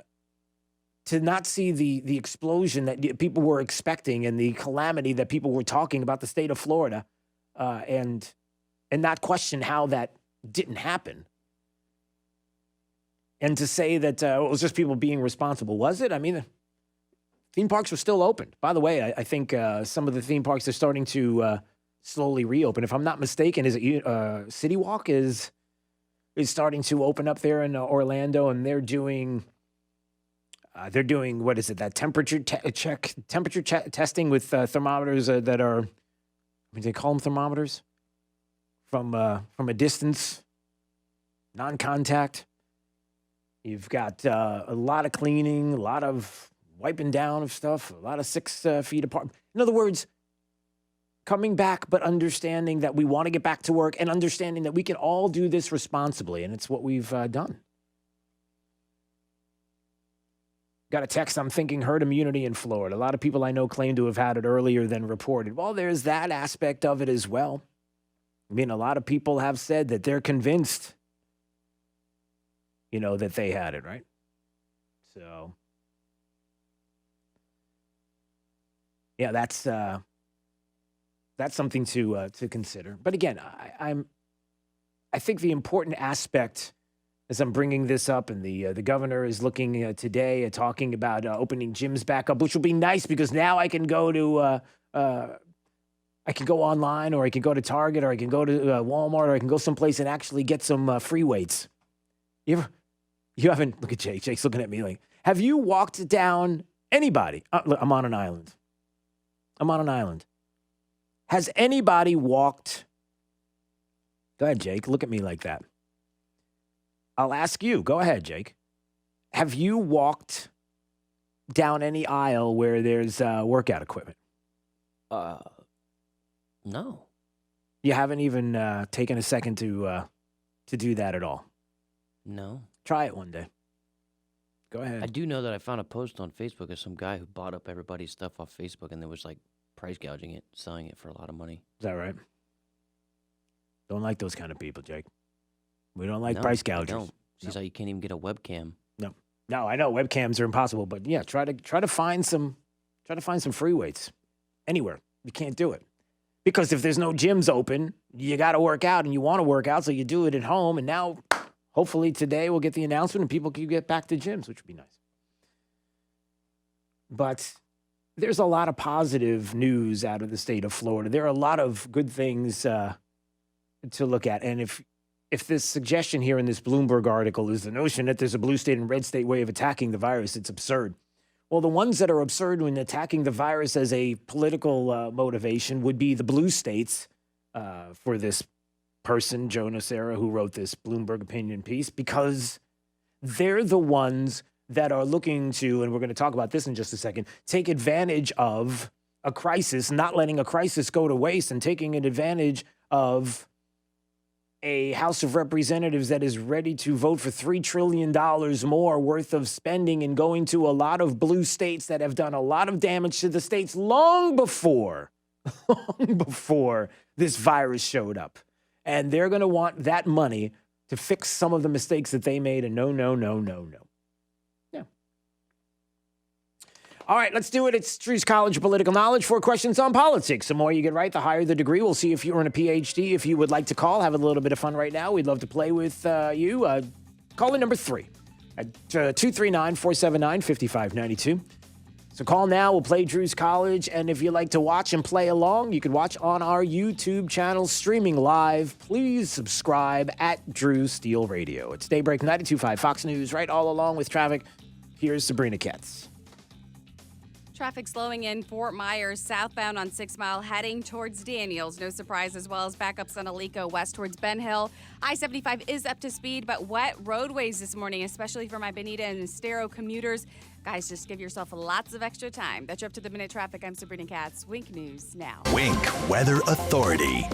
explosion that people were expecting and the calamity that people were talking about the state of Florida, and not question how that didn't happen. And to say that it was just people being responsible, was it? I mean, theme parks were still open. By the way, I think some of the theme parks are starting to slowly reopen. If I'm not mistaken, is it City Walk is starting to open up there in Orlando, and they're doing what is it, that temperature testing with thermometers that are, they call them thermometers, from a distance, non-contact. You've got a lot of cleaning, a lot of wiping down of stuff, a lot of 6 feet apart. In other words, coming back, but understanding that we want to get back to work and understanding that we can all do this responsibly, and it's what we've done. Got a text, I'm thinking herd immunity in Florida. A lot of people I know claim to have had it earlier than reported. Well, there's that aspect of it as well. I mean, a lot of people have said that they're convinced, that they had it, right? So, yeah, that's something to consider. But again, I think the important aspect, as I'm bringing this up, and the governor is looking today at talking about opening gyms back up, which will be nice because now I can go to I can go online, or I can go to Target, or I can go to Walmart, or I can go someplace and actually get some free weights. You haven't, look at Jake. Jake's looking at me like, have you walked down anybody? Look, I'm on an island. Has anybody walked? Go ahead, Jake. Look at me like that. I'll ask you. Go ahead, Jake. Have you walked down any aisle where there's workout equipment? No. You haven't even taken a second to do that at all? No. Try it one day. Go ahead. I do know that I found a post on Facebook of some guy who bought up everybody's stuff off Facebook, and there was like price gouging it, selling it for a lot of money. Is that right? Don't like those kind of people, Jake. We don't like No, price I gougers. don't. Seems like you can't even get a webcam. No, I know webcams are impossible, but yeah, try to find some free weights anywhere. You can't do it because if there's no gyms open, you got to work out and you want to work out, so you do it at home. And now, hopefully today we'll get the announcement and people can get back to gyms, which would be nice. But there's a lot of positive news out of the state of Florida. There are a lot of good things to look at, and if this suggestion here in this Bloomberg article is the notion that there's a blue state and red state way of attacking the virus, it's absurd. Well, the ones that are absurd when attacking the virus as a political motivation would be the blue states for this person, Jonah Serra, who wrote this Bloomberg opinion piece, because they're the ones that are looking to, and we're going to talk about this in just a second, take advantage of a crisis, not letting a crisis go to waste, and taking advantage of a House of Representatives that is ready to vote for $3 trillion more worth of spending and going to a lot of blue states that have done a lot of damage to the states long before this virus showed up. And they're going to want that money to fix some of the mistakes that they made. And no. Yeah. All right, let's do it. It's Drew's College of Political Knowledge. 4 questions on politics. The more you get right, the higher the degree. We'll see if you earn a PhD. If you would like to call, have a little bit of fun right now. We'd love to play with you. Call in number 3 at 239-479-5592. So call now. We'll play Drew's College. And if you like to watch and play along, you can watch on our YouTube channel streaming live. Please subscribe at Drew Steele Radio. It's Daybreak 92.5 Fox News, right all along with traffic. Here's Sabrina Katz. Traffic slowing in Fort Myers southbound on 6 Mile heading towards Daniels. No surprise, as well as backups on Alico west towards Ben Hill. I-75 is up to speed, but wet roadways this morning, especially for my Bonita and Estero commuters. Guys, just give yourself lots of extra time. That's your up to the minute traffic. I'm Sabrina Katz. Wink News now. Wink Weather Authority.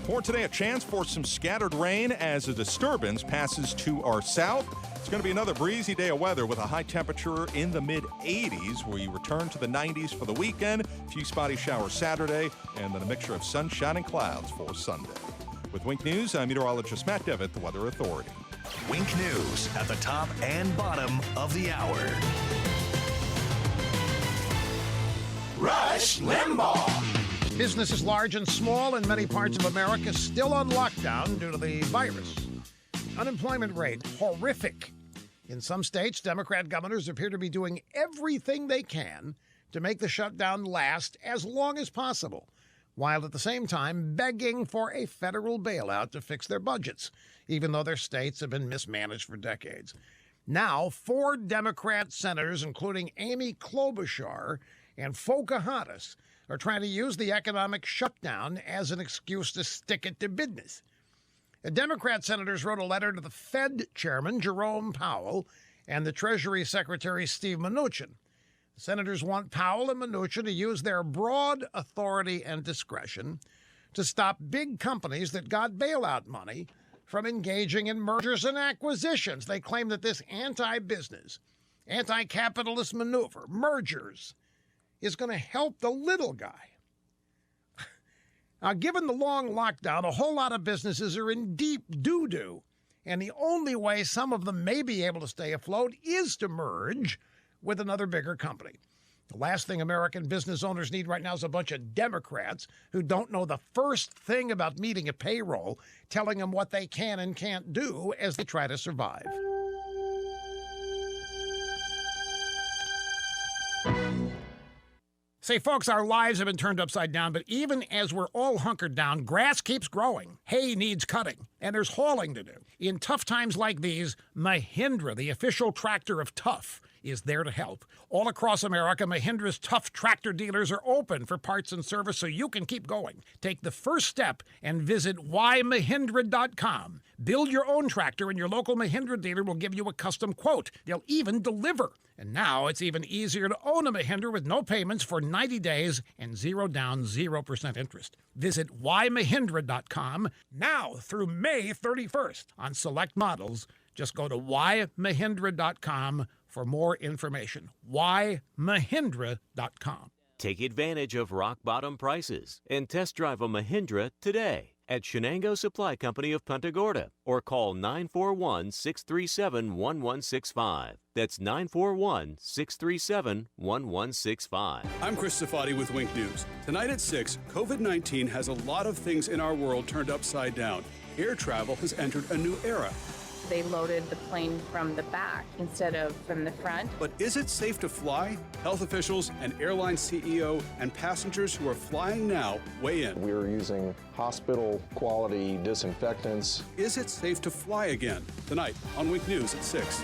For today, a chance for some scattered rain as a disturbance passes to our south. It's going to be another breezy day of weather with a high temperature in the mid-80s. We return to the 90s for the weekend. A few spotty showers Saturday, and then a mixture of sunshine and clouds for Sunday. With Wink News, I'm meteorologist Matt Devitt, the Weather Authority. Wink News at the top and bottom of the hour. Rush Limbaugh. Businesses large and small in many parts of America still on lockdown due to the virus. Unemployment rate, horrific. In some states, Democrat governors appear to be doing everything they can to make the shutdown last as long as possible, while at the same time begging for a federal bailout to fix their budgets, even though their states have been mismanaged for decades. Now, 4 Democrat senators, including Amy Klobuchar and Pocahontas, are trying to use the economic shutdown as an excuse to stick it to business. The Democrat senators wrote a letter to the Fed chairman, Jerome Powell, and the Treasury Secretary, Steve Mnuchin. The senators want Powell and Mnuchin to use their broad authority and discretion to stop big companies that got bailout money from engaging in mergers and acquisitions. They claim that this anti-business, anti-capitalist maneuver, mergers, is going to help the little guy. Now, given the long lockdown, a whole lot of businesses are in deep doo-doo, and the only way some of them may be able to stay afloat is to merge with another bigger company. The last thing American business owners need right now is a bunch of Democrats who don't know the first thing about meeting a payroll, telling them what they can and can't do as they try to survive. Say, folks, our lives have been turned upside down, but even as we're all hunkered down, grass keeps growing. Hay needs cutting, and there's hauling to do. In tough times like these, Mahindra, the official tractor of tough, is there to help. All across America, Mahindra's tough tractor dealers are open for parts and service so you can keep going. Take the first step and visit whymahindra.com. Build your own tractor and your local Mahindra dealer will give you a custom quote. They'll even deliver. And now it's even easier to own a Mahindra with no payments for 90 days and 0 down, 0% interest. Visit whymahindra.com now through May 31st on select models. Just go to whymahindra.com for more information. whymahindra.com. Take advantage of rock-bottom prices and test drive a Mahindra today at Shenango Supply Company of Punta Gorda or call 941-637-1165. That's 941-637-1165. I'm Chris Safadi with Wink News. Tonight at 6, COVID-19 has a lot of things in our world turned upside down. Air travel has entered a new era. They loaded the plane from the back instead of from the front. But is it safe to fly? Health officials, an airline CEO, and passengers who are flying now weigh in. We're using hospital quality disinfectants. Is it safe to fly again? Tonight on Wink News at 6.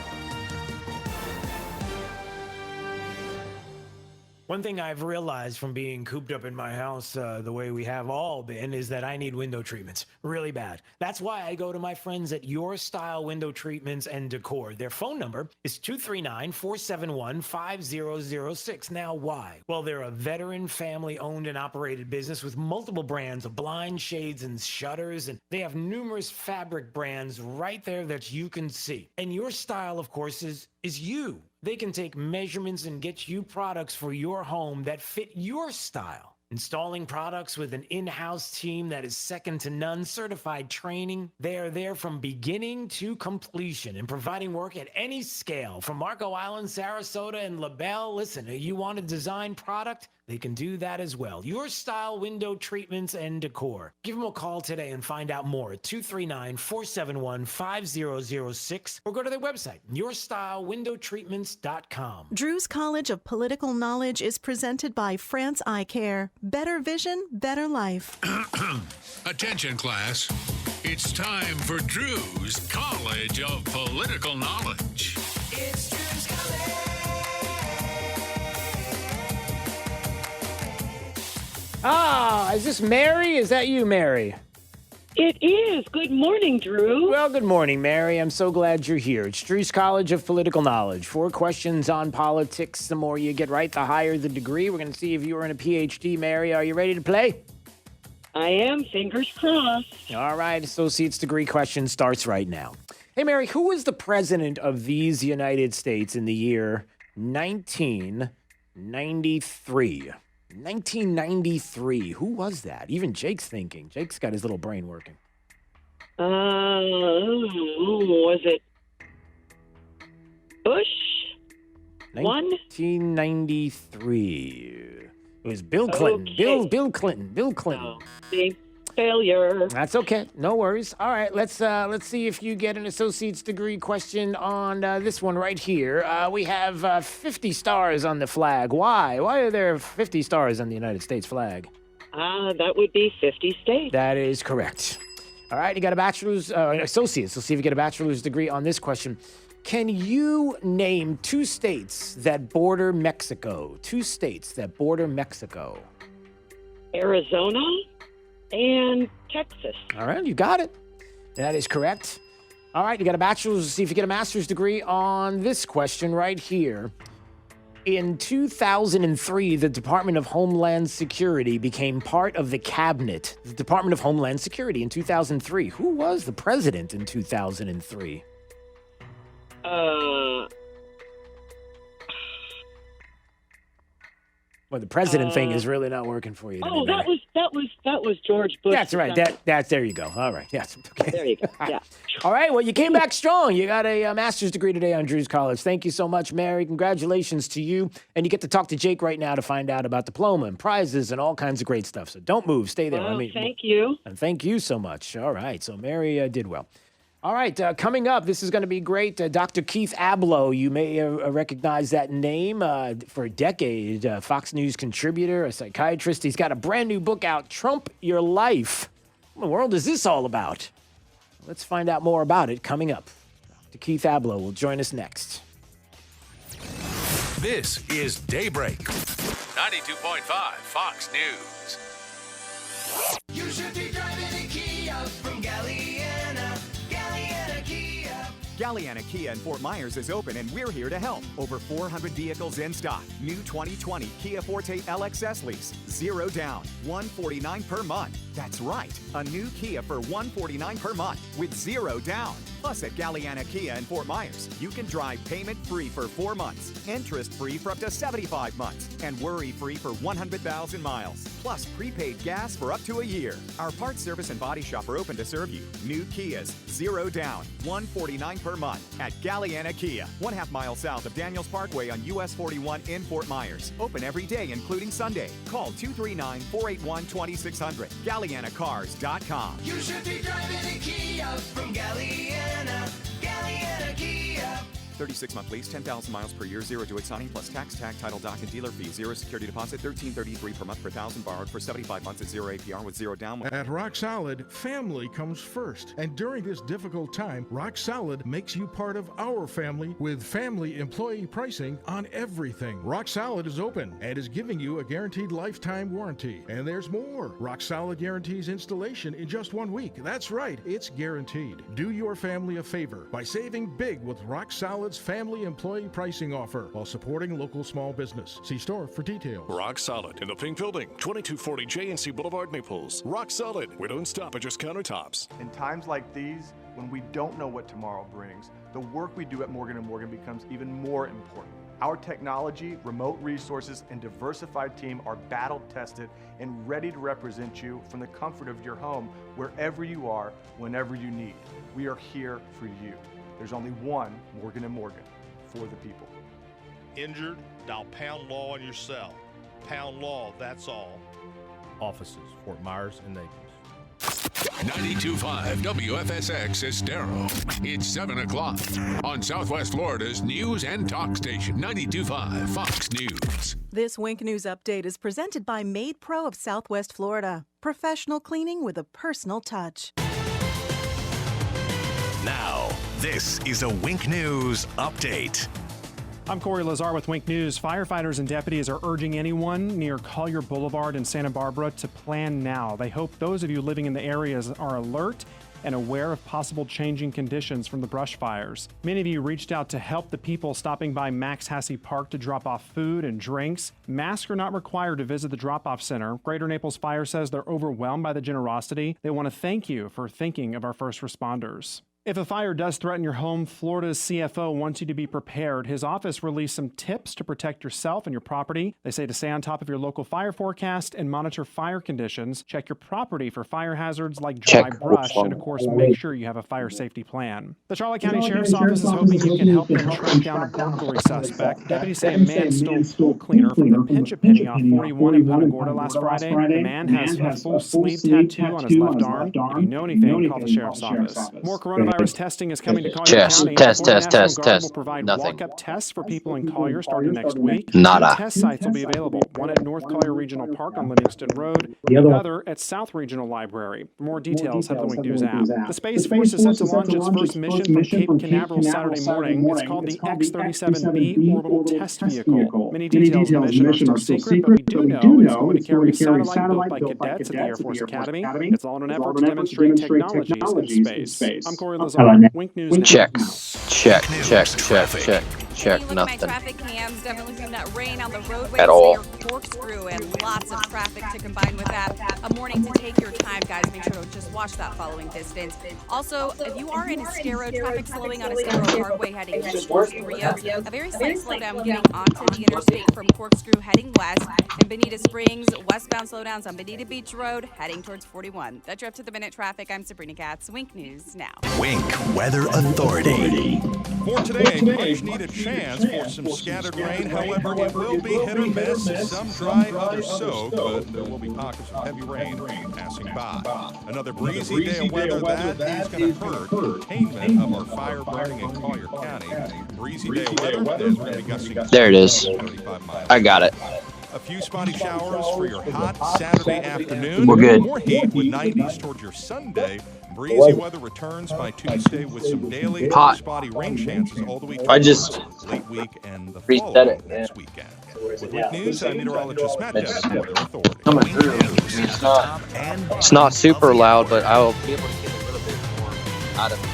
One thing I've realized from being cooped up in my house the way we have all been is that I need window treatments really bad. That's why I go to my friends at Your Style Window Treatments and Decor. Their phone number is 239-471-5006. Now, why? Well, they're a veteran, family-owned and operated business with multiple brands of blinds, shades, and shutters, and they have numerous fabric brands right there that you can see. And Your Style, of course, is you. They can take measurements and get you products for your home that fit your style. Installing products with an in-house team that is second to none, certified training. They are there from beginning to completion and providing work at any scale. From Marco Island, Sarasota, and LaBelle. Listen, you want a design product? They can do that as well. Your Style Window Treatments and Decor. Give them a call today and find out more at 239-471-5006 or go to their website, yourstylewindowtreatments.com. Drew's College of Political Knowledge is presented by France Eye Care. Better vision, better life. Attention, class. It's time for Drew's College of Political Knowledge. It's Drew's College. Ah, is this Mary? Is that you, Mary? It is. Good morning, Drew. Well, good morning, Mary. I'm so glad you're here. It's Drew's College of Political Knowledge. 4 questions on politics. The more you get right, the higher the degree. We're going to see if you earn a PhD, Mary. Are you ready to play? I am. Fingers crossed. All right. Associate's degree question starts right now. Hey, Mary, who was the president of these United States in the year 1993? 1993. Who was that? Even Jake's thinking. Jake's got his little brain working. Was it Bush? 1993. It was Bill Clinton. Okay. Bill Clinton. Bill Clinton. Oh, big failure. That's okay. No worries. All right. Let's see if you get an associate's degree question on this one right here. We have 50 stars on the flag. Why? Why are there 50 stars on the United States flag? That would be 50 states. That is correct. All right. You got a bachelor's, associate's. Let's see if you get a bachelor's degree on this question. Can you name 2 states that border Mexico? 2 states that border Mexico. Arizona and Texas. All right, you got it. That is correct. All right, you got a bachelor's. Let's see if you get a master's degree on this question right here. In 2003, the Department of Homeland Security became part of the cabinet. The Department of Homeland Security in 2003. Who was the president in 2003? Well, the president thing is really not working for you. Oh, that was George Bush. That's right. There you go. All right. Yes. Okay. There you go. Yeah. All right. Well, you came back strong. You got a master's degree today on Drew's College. Thank you so much, Mary. Congratulations to you. And you get to talk to Jake right now to find out about diploma and prizes and all kinds of great stuff. So don't move. Stay there. Well, thank you. And thank you so much. All right. So Mary did well. All right, coming up, this is going to be great. Dr. Keith Ablow, you may recognize that name for a decade. Fox News contributor, a psychiatrist. He's got a brand new book out, Trump Your Life. What in the world is this all about? Let's find out more about it coming up. Dr. Keith Ablow will join us next. This is Daybreak, 92.5 Fox News. You should be driving a Kia from Galliana. Galliana Kia in Fort Myers is open and we're here to help. Over 400 vehicles in stock. New 2020 Kia Forte LXS lease. 0 down. $149 per month. That's right. A new Kia for $149 per month with 0 down. Plus, at Galliana Kia in Fort Myers, you can drive payment-free for 4 months, interest-free for up to 75 months, and worry-free for 100,000 miles. Plus, prepaid gas for up to a year. Our parts service and body shop are open to serve you. New Kias, 0 down, $149 per month at Galliana Kia, 1/2 mile south of Daniels Parkway on US 41 in Fort Myers. Open every day, including Sunday. Call 239-481-2600. GallianaCars.com. You should be driving a Kia from Galliana. Galliana Kia. 36-month lease, 10,000 miles per year, 0 due at signing, plus tax, tag, title, doc, and dealer fee. 0 security deposit, $13.33 per month per thousand, borrowed for 75 months at 0 APR with 0 down. At Rock Solid, family comes first. And during this difficult time, Rock Solid makes you part of our family with family employee pricing on everything. Rock Solid is open and is giving you a guaranteed lifetime warranty. And there's more. Rock Solid guarantees installation in just 1 week. That's right, it's guaranteed. Do your family a favor by saving big with Rock Solid's family employee pricing offer while supporting local small business. See store for details. Rock Solid in the Pink Building, 2240 J&C Boulevard, Naples. Rock Solid. We don't stop at just countertops. In times like these, when we don't know what tomorrow brings, the work we do at Morgan & Morgan becomes even more important. Our technology, remote resources, and diversified team are battle-tested and ready to represent you from the comfort of your home, wherever you are, whenever you need. We are here for you. There's only one Morgan & Morgan, for the people. Injured? Dial Pound Law on your cell. Pound Law, that's all. Offices, Fort Myers and Naples. 92.5 WFSX Estero. It's 7 o'clock on Southwest Florida's news and talk station, 92.5 Fox News. This Wink News update is presented by Made Pro of Southwest Florida. Professional cleaning with a personal touch. Now, this is a Wink News update. I'm Corey Lazar with Wink News. Firefighters and deputies are urging anyone near Collier Boulevard in Santa Barbara to plan now. They hope those of you living in the areas are alert and aware of possible changing conditions from the brush fires. Many of you reached out to help the people stopping by Max Hassey Park to drop off food and drinks. Masks are not required to visit the drop-off center. Greater Naples Fire says they're overwhelmed by the generosity. They want to thank you for thinking of our first responders. If a fire does threaten your home, Florida's CFO wants you to be prepared. His office released some tips to protect yourself and your property. They say to stay on top of your local fire forecast and monitor fire conditions. Check your property for fire hazards like dry brush, and of course, make sure you have a fire safety plan. The Charlotte County Sheriff's Office is hoping you can help them track down a burglary suspect. Deputies say a man stole pool cleaner from the Pinch a Penny off 41 in Punta Gorda last Friday. The man has a full sleeve tattoo on his left arm. If you know anything, call the Sheriff's Office. More coronavirus testing is coming to Collier County. Test. Will provide Nothing. walk-up tests for people in Collier starting next week. Nada. 2 test sites will be available. One at North Collier Regional Park on Livingston Road. The other at South Regional Library. For more details, head to the Wink News app. The Space Force is set to launch its first mission from Cape Canaveral Saturday morning. It's called the X-37B Orbital Test Vehicle. Many details of the mission are still secret, but we do know it's going to carry a satellite built by cadets at the Air Force Academy. It's all in an effort to demonstrate technologies in space. I'm Corey Lazar. Wink News now. Check. Look at my Nothing. traffic cams. Definitely seeing that rain on the roadways. At all. They are corkscrew and lots of traffic to combine with that. A morning to take your time, guys. Make sure to just watch that following distance. Also, if you are in Estero, traffic slowing on Estero Parkway heading east towards Three Oaks. A very slight slowdown getting onto the interstate from Corkscrew heading west. And Bonita Springs, westbound slowdowns on Bonita Beach Road heading towards 41. That's your up to the minute traffic. I'm Sabrina Katz. Wink News now. Wink Weather Authority. For today, a much needed chance for some scattered rain. However, it will be hit or miss. Some dry, others soak, but there will be pockets of heavy rain passing by. Another breezy day of weather that is going to hurt containment of our fire burning in Collier County. Breezy day of weather that is going to be gusting. There it is. I got it. A few spotty showers for your hot Saturday afternoon. We're good. More heat with 90s towards your Sunday. Breezy weather returns by Tuesday with some daily spotty rain chances all the way I just late week and the reset fall it, next weekend. With Wink News, I'm meteorologist Matt Dennis, Weather Authority. coming through. It's not super loud, but I'll be able to get a little bit more out of it.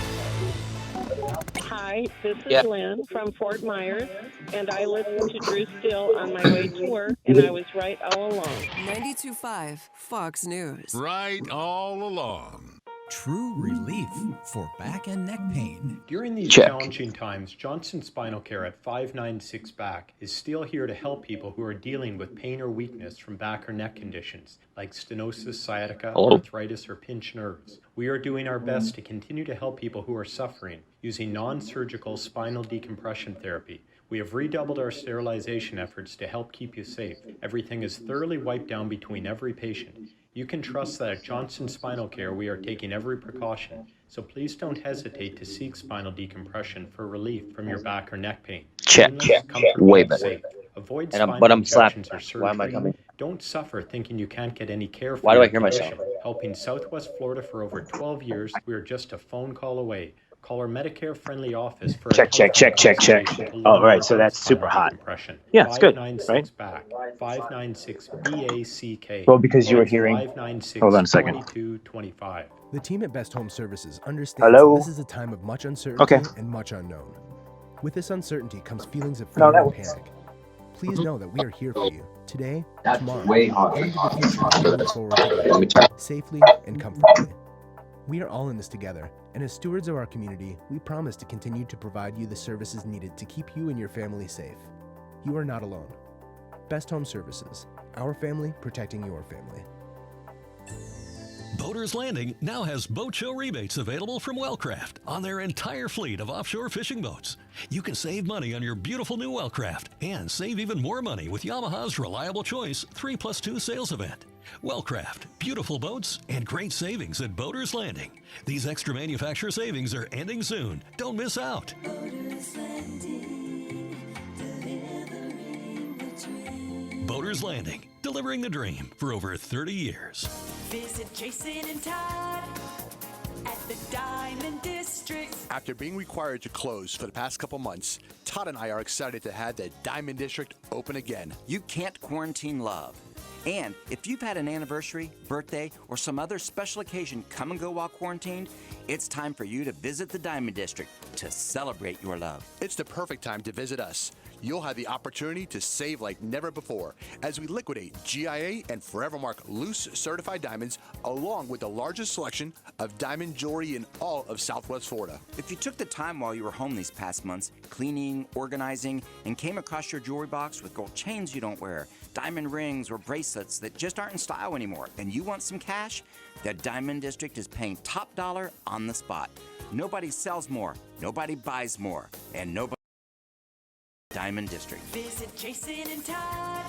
Hi, this is Lynn from Fort Myers, and I listened to Drew Steele on my way to work, and I was right all along. 92.5 Fox News. Right all along. True relief for back and neck pain. During these Check. challenging times, Johnson Spinal Care at 596 Back is still here to help people who are dealing with pain or weakness from back or neck conditions like stenosis, sciatica, Hello? arthritis, or pinched nerves. We are doing our best to continue to help people who are suffering using non-surgical spinal decompression therapy. We have redoubled our sterilization efforts to help keep you safe. Everything is thoroughly wiped down between every patient. You can trust that at Johnson Spinal Care we are taking every precaution, so please don't hesitate to seek spinal decompression for relief from your back or neck pain. Check. Painless, comfortable, Way and better. safe. Avoid And spinal but I'm slapping. injections or Why am I surgery. coming? Don't suffer thinking you can't get any care for Why do your I hear myself? condition. Helping Southwest Florida for over 12 years, we are just a phone call away. Call our Medicare-friendly office for a Check. consultation to Oh, learn right. So about that's super spinal hot. decompression. Yeah, it's good, 596 right? back. 596 BACK. Well, because you were That's hearing. 596 Hold on a second. 2225. The team at Best Home Services understands Hello? this is a time of much uncertainty Okay. and much unknown. With this uncertainty comes feelings of No, fear that and was- panic. Please know that we are here for you today, That's tomorrow, way hotter. and into the future as we move forward Let me together, turn. safely and comfortably. We are all in this together, and as stewards of our community, we promise to continue to provide you the services needed to keep you and your family safe. You are not alone. Best Home Services, our family protecting your family. Boaters Landing now has boat show rebates available from Wellcraft on their entire fleet of offshore fishing boats. You can save money on your beautiful new Wellcraft and save even more money with Yamaha's Reliable Choice 3+2 sales event. Wellcraft, beautiful boats and great savings at Boaters Landing. These extra manufacturer savings are ending soon. Don't miss out. Boaters Landing, delivering the dream for over 30 years. Visit Jason and Todd at the Diamond District. After being required to close for the past couple months, Todd and I are excited to have the Diamond District open again. You can't quarantine love. And if you've had an anniversary, birthday, or some other special occasion come and go while quarantined, it's time for you to visit the Diamond District to celebrate your love. It's the perfect time to visit us. You'll have the opportunity to save like never before as we liquidate GIA and Forevermark loose certified diamonds, along with the largest selection of diamond jewelry in all of Southwest Florida. If you took the time while you were home these past months, cleaning, organizing, and came across your jewelry box with gold chains you don't wear, diamond rings or bracelets that just aren't in style anymore, and you want some cash, the Diamond District is paying top dollar on the spot. Nobody sells more, nobody buys more, and nobody Diamond District. Visit Jason and Todd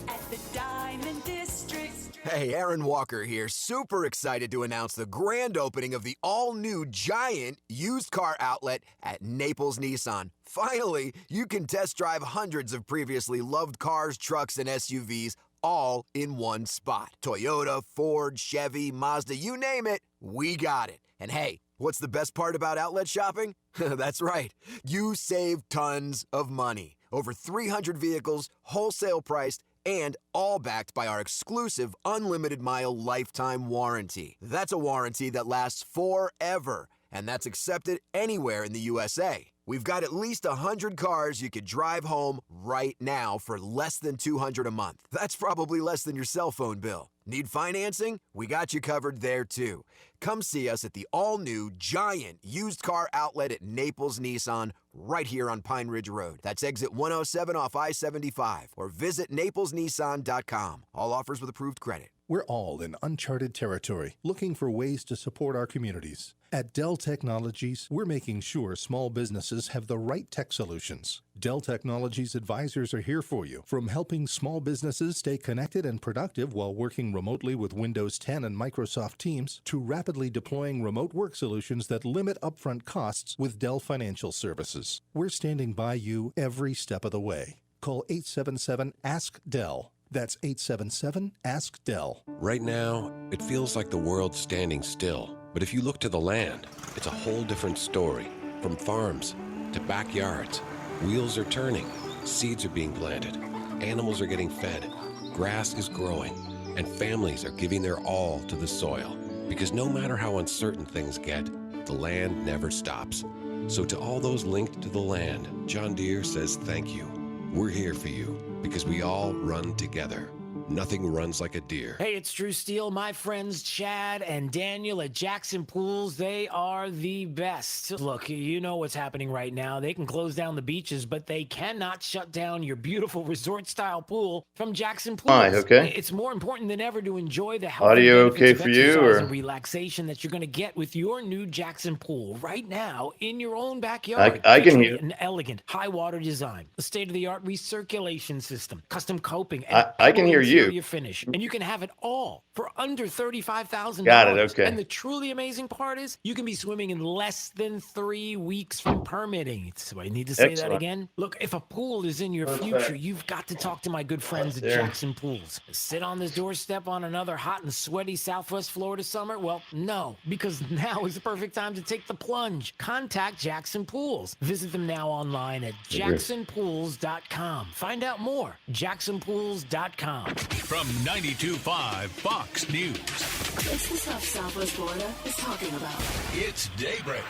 at the Diamond District. Hey, Aaron Walker here. Super excited to announce the grand opening of the all-new giant used car outlet at Naples Nissan. Finally, you can test drive hundreds of previously loved cars, trucks, and SUVs all in one spot. Toyota, Ford, Chevy, Mazda, you name it, we got it. And hey, what's the best part about outlet shopping? That's right. You save tons of money. Over 300 vehicles, wholesale priced, and all backed by our exclusive unlimited mile lifetime warranty. That's a warranty that lasts forever, and that's accepted anywhere in the USA. We've got at least 100 cars you could drive home right now for less than $200 a month. That's probably less than your cell phone bill. Need financing? We got you covered there too. Come see us at the all-new giant used car outlet at Naples Nissan right here on Pine Ridge Road. That's exit 107 off I-75 or visit naplesnissan.com. All offers with approved credit. We're all in uncharted territory, looking for ways to support our communities. At Dell Technologies, we're making sure small businesses have the right tech solutions. Dell Technologies advisors are here for you, from helping small businesses stay connected and productive while working remotely with Windows 10 and Microsoft Teams, to rapidly deploying remote work solutions that limit upfront costs with Dell Financial Services. We're standing by you every step of the way. Call 877-ASK-DELL. That's 877-ASK-DELL. Right now, it feels like the world's standing still. But if you look to the land, it's a whole different story. From farms to backyards, wheels are turning, seeds are being planted, animals are getting fed, grass is growing, and families are giving their all to the soil. Because no matter how uncertain things get, the land never stops. So to all those linked to the land, John Deere says thank you. We're here for you because we all run together. Nothing runs like a deer. Hey, it's Drew Steele. My friends Chad and Daniel at Jackson Pools, they are the best. Look, you know what's happening right now. They can close down the beaches, but they cannot shut down your beautiful resort-style pool from Jackson Pools. Hi, okay. It's more important than ever to enjoy the health Audio and benefits okay of for you, exercise or? and relaxation that you're going to get with your new Jackson Pool right now in your own backyard. I can Featuring hear. an elegant high-water design, a state-of-the-art recirculation system, custom coping, I can hear you. interior finish, and you can have it all for under $35,000. Got it, okay. And the truly amazing part is you can be swimming in less than 3 weeks from permitting. So I need to say that Excellent. again. Look, if a pool is in your Perfect. future, you've got to talk to my good friends at There. Jackson Pools. Sit on this doorstep on another hot and sweaty Southwest Florida summer? Well, no, because now is the perfect time to take the plunge. Contact Jackson Pools. Visit them now online at jacksonpools.com. Find out more. jacksonpools.com. From 92.5 Fox News, It's the stuff Southwest Florida is talking about. it's Daybreak.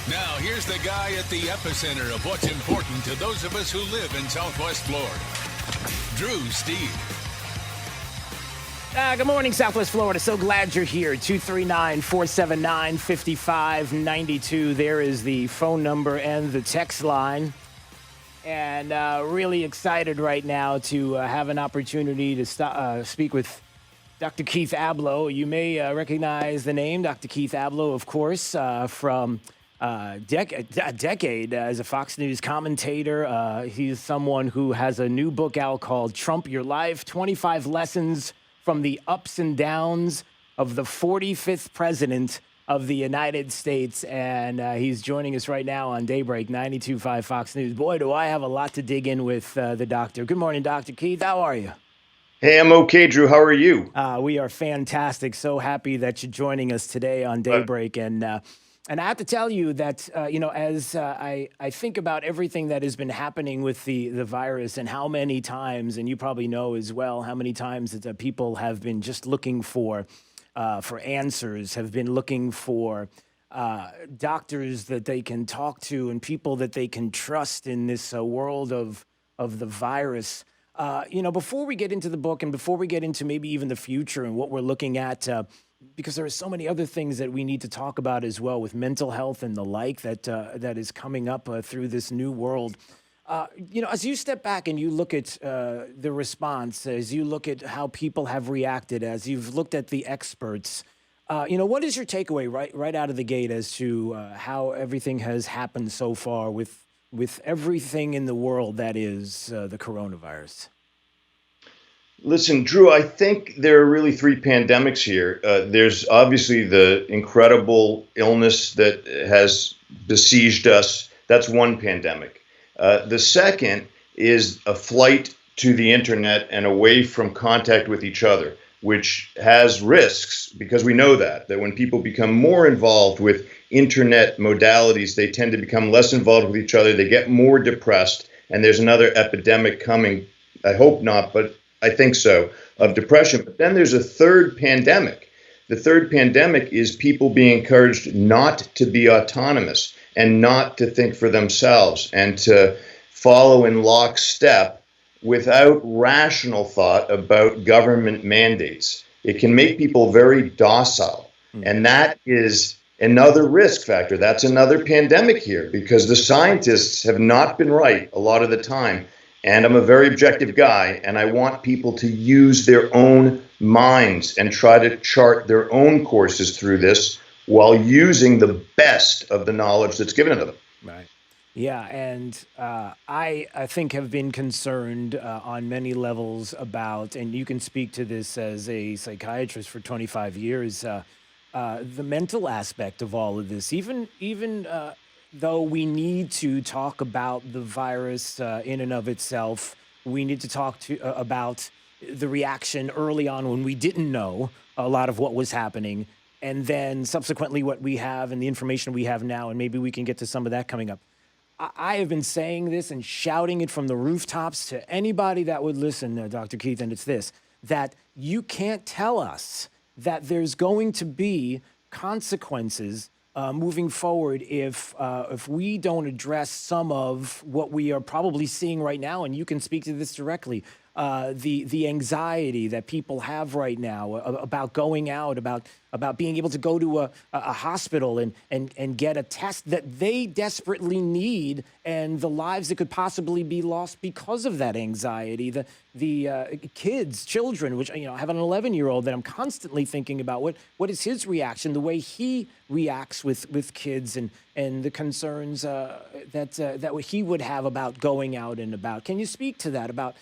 Now, here's the guy at the epicenter of what's important to those of us who live in Southwest Florida, Drew Steele. Good morning, Southwest Florida. So glad you're here. 239-479-5592. There is the phone number and the text line. And really excited right now to have an opportunity to speak with Dr. Keith Ablow. You may recognize the name, Dr. Keith Ablow, of course, from a decade as a Fox News commentator. He's someone who has a new book out called Trump Your Life, 25 Lessons from the Ups and Downs of the 45th President of the United States. And he's joining us right now on Daybreak 92.5 Fox News. Boy, do I have a lot to dig in with the doctor. Good morning, Dr. Keith. How are you? Hey, I'm okay, Drew. How are you? We are fantastic. So happy that you're joining us today on Daybreak. And I have to tell you that, as I think about everything that has been happening with the virus and how many times, and you probably know as well, how many times that people have been just looking for answers, have been looking for doctors that they can talk to and people that they can trust in this world of the virus. Before we get into the book and before we get into maybe even the future and what we're looking at, because there are so many other things that we need to talk about as well with mental health and the like that is coming up through this new world. As you step back and you look at the response, as you look at how people have reacted, as you've looked at the experts, what is your takeaway right out of the gate as to how everything has happened so far with everything in the world that is the coronavirus? Listen, Drew, I think there are really three pandemics here. There's obviously the incredible illness that has besieged us. That's one pandemic. The second is a flight to the internet and away from contact with each other, which has risks because we know that when people become more involved with internet modalities, they tend to become less involved with each other. They get more depressed. And there's another epidemic coming. I hope not, but I think so, of depression. But then there's a third pandemic. The third pandemic is people being encouraged not to be autonomous and not to think for themselves and to follow in lockstep without rational thought about government mandates. It can make people very docile. And that is another risk factor. That's another pandemic here because the scientists have not been right a lot of the time. And I'm a very objective guy, and I want people to use their own minds and try to chart their own courses through this while using the best of the knowledge that's given to them. Right. Yeah, and I think have been concerned on many levels about, and you can speak to this as a psychiatrist for 25 years, the mental aspect of all of this. Even though we need to talk about the virus in and of itself, we need to talk about the reaction early on when we didn't know a lot of what was happening, and then subsequently what we have and the information we have now, and maybe we can get to some of that coming up. I have been saying this and shouting it from the rooftops to anybody that would listen, Dr. Keith, and it's this, that you can't tell us that there's going to be consequences moving forward if we don't address some of what we are probably seeing right now, and you can speak to this directly. the anxiety that people have right now about going out, about being able to go to a hospital and get a test that they desperately need, and the lives that could possibly be lost because of that anxiety. The children, which, I have an 11-year-old that I'm constantly thinking about what is his reaction, the way he reacts with kids, and the concerns that he would have about going out and about. Can you speak to that about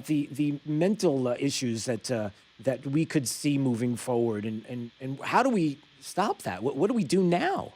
the mental issues that we could see moving forward, and how do we stop that? What do we do now?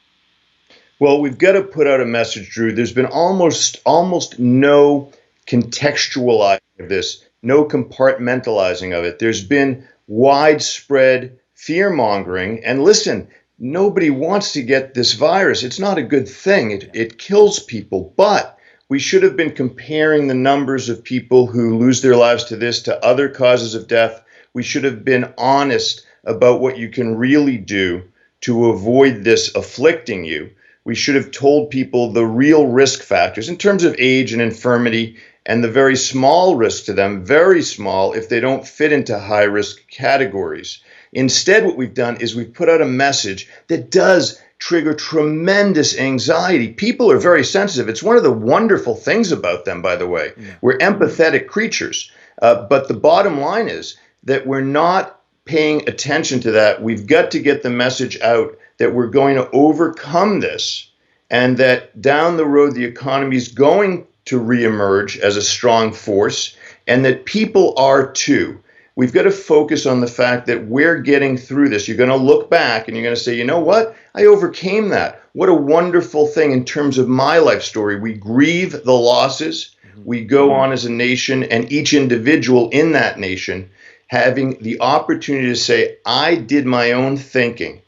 Well, we've got to put out a message, Drew. There's been almost no contextualizing of this, no compartmentalizing of it. There's been widespread fear-mongering. And listen, nobody wants to get this virus. It's not a good thing. It kills people. But we should have been comparing the numbers of people who lose their lives to this to other causes of death. We should have been honest about what you can really do to avoid this afflicting you. We should have told people the real risk factors in terms of age and infirmity, and the very small risk to them, very small, if they don't fit into high risk categories. Instead, what we've done is we've put out a message that does trigger tremendous anxiety. People are very sensitive. It's one of the wonderful things about them, by the way. We're empathetic creatures. But the bottom line is that we're not paying attention to that. We've got to get the message out that we're going to overcome this, and that down the road the economy is going to reemerge as a strong force, and that people are too. We've got to focus on the fact that we're getting through this. You're going to look back and you're going to say, you know what? I overcame that. What a wonderful thing in terms of my life story. We grieve the losses. We go on as a nation, and each individual in that nation having the opportunity to say, I did my own thinking.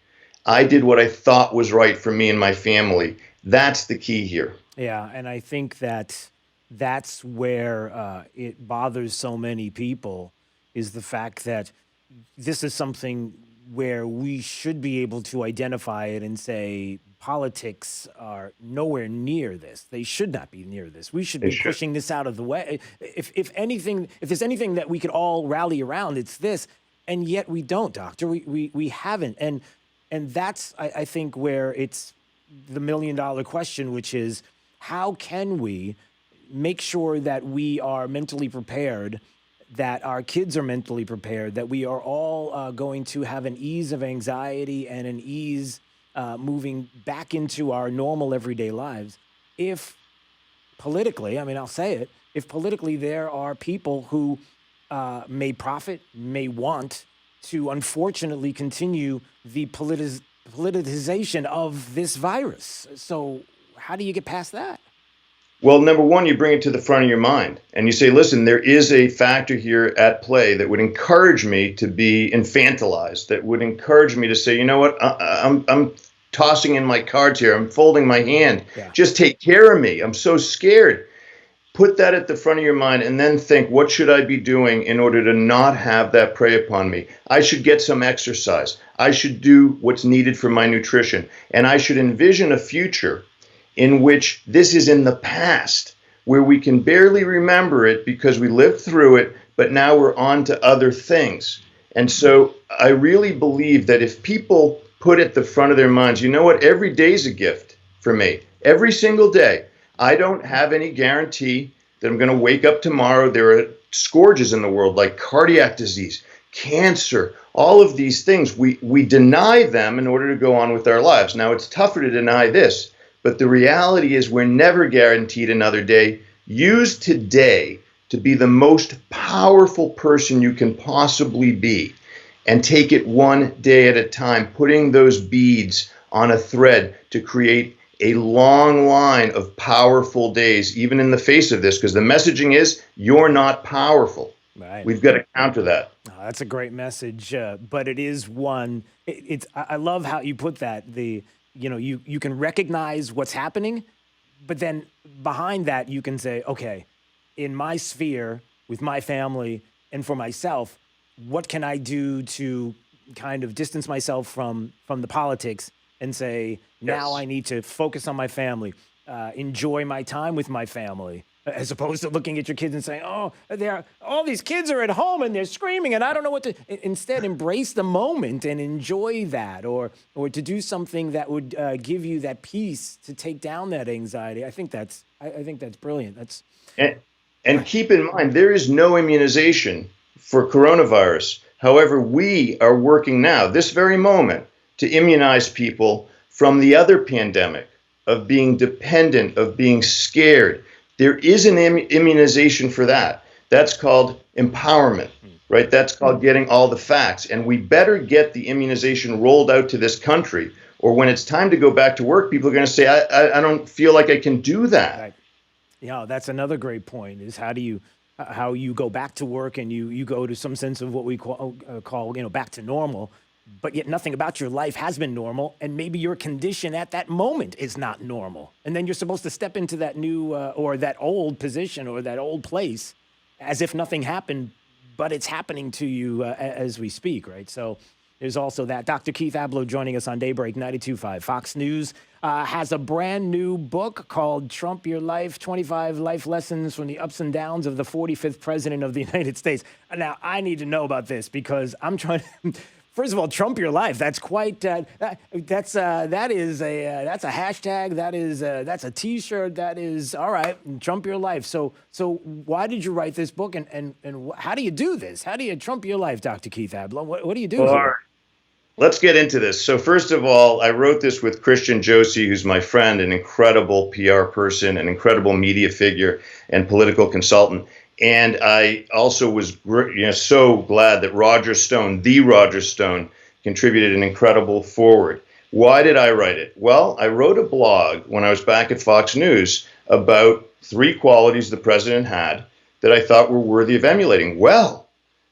I did what I thought was right for me and my family. That's the key here. Yeah, and I think that's where it bothers so many people, is the fact that this is something where we should be able to identify it and say politics are nowhere near this. They should not be near this. We should be pushing this out of the way. If there's anything that we could all rally around, it's this. And yet we don't, Doctor. We haven't. And that's, I think, where it's the $1 million question, which is, how can we make sure that we are mentally prepared, that our kids are mentally prepared, that we are all going to have an ease of anxiety and an ease moving back into our normal everyday lives, if politically, I'll say it, if politically there are people who may profit, may want to unfortunately continue the politicization of this virus. So how do you get past that? Well, number one, you bring it to the front of your mind and you say, listen, there is a factor here at play that would encourage me to be infantilized, that would encourage me to say, you know what, I'm tossing in my cards here. I'm folding my hand. Yeah. Just take care of me. I'm so scared. Put that at the front of your mind and then think, what should I be doing in order to not have that prey upon me? I should get some exercise. I should do what's needed for my nutrition. And I should envision a future in which this is in the past, where we can barely remember it because we lived through it, but now we're on to other things. And so I really believe that if people put at the front of their minds, you know what, every day's a gift for me. Every single day. I don't have any guarantee that I'm going to wake up tomorrow. There are scourges in the world like cardiac disease, cancer, all of these things. We deny them in order to go on with our lives. Now, it's tougher to deny this, but the reality is we're never guaranteed another day. Use today to be the most powerful person you can possibly be, and take it one day at a time, putting those beads on a thread to create a long line of powerful days, even in the face of this, because the messaging is you're not powerful. Right. We've got to counter that. Oh, that's a great message, but it is one. I love how you put that. You can recognize what's happening, but then behind that you can say, okay, in my sphere, with my family, and for myself, what can I do to kind of distance myself from the politics and say, now I need to focus on my family, enjoy my time with my family, as opposed to looking at your kids and saying, oh, all these kids are at home and they're screaming and I don't know what to. Instead, embrace the moment and enjoy that, or to do something that would give you that peace to take down that anxiety. I think that's brilliant. And keep in mind, there is no immunization for coronavirus. However, we are working now, this very moment, to immunize people from the other pandemic of being dependent, of being scared. There is an immunization for that. That's called empowerment, right? That's called getting all the facts. And we better get the immunization rolled out to this country, or when it's time to go back to work, people are going to say, I don't feel like I can do that. Right. Yeah, that's another great point, is how you go back to work and you go to some sense of what we call back to normal, but yet nothing about your life has been normal, and maybe your condition at that moment is not normal. And then you're supposed to step into that new or that old position or that old place as if nothing happened, but it's happening to you as we speak, right? So there's also that. Dr. Keith Ablow joining us on Daybreak 92.5. Fox News has a brand new book called Trump Your Life, 25 Life Lessons from the Ups and Downs of the 45th President of the United States. Now, I need to know about this because I'm trying to... First of all, Trump Your Life. That's quite. That's a hashtag. That's a T-shirt. That is all right. Trump Your Life. So why did you write this book, and how do you do this? How do you Trump your life, Dr. Keith Ablow? What do you do here? Let's get into this. So first of all, I wrote this with Christian Josie, who's my friend, an incredible PR person, an incredible media figure, and political consultant. And I also was so glad that Roger Stone, the Roger Stone, contributed an incredible foreword. Why did I write it? Well, I wrote a blog when I was back at Fox News about 3 qualities the president had that I thought were worthy of emulating. Well,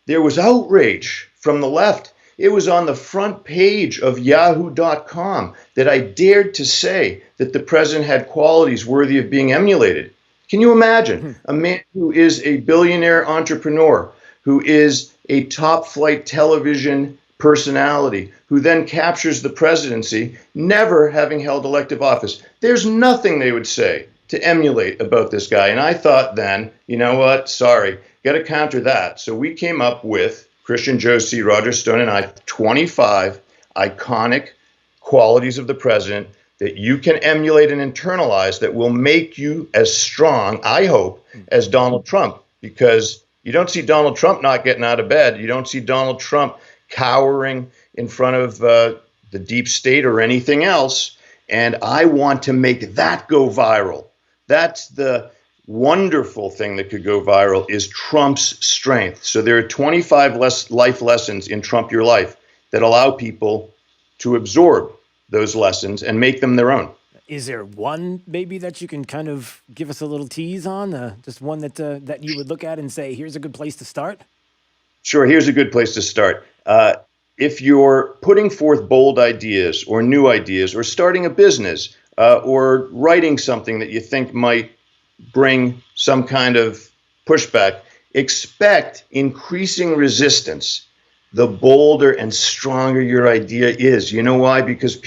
there was outrage from the left. It was on the front page of yahoo.com that I dared to say that the president had qualities worthy of being emulated. Can you imagine a man who is a billionaire entrepreneur, who is a top flight television personality, who then captures the presidency, never having held elective office? There's nothing they would say to emulate about this guy. And I thought then, you know what? Sorry, got to counter that. So we came up with, Christian Josie, Roger Stone, and I, 25 iconic qualities of the president that you can emulate and internalize that will make you as strong, I hope, as Donald Trump. Because you don't see Donald Trump not getting out of bed. You don't see Donald Trump cowering in front of the deep state or anything else. And I want to make that go viral. That's the wonderful thing that could go viral, is Trump's strength. So there are 25 life lessons in Trump Your Life that allow people to absorb those lessons and make them their own. Is there one maybe that you can kind of give us a little tease on? Just one that you would look at and say, here's a good place to start? Sure, here's a good place to start. If you're putting forth bold ideas or new ideas, or starting a business, or writing something that you think might bring some kind of pushback, expect increasing resistance the bolder and stronger your idea is. You know why? Because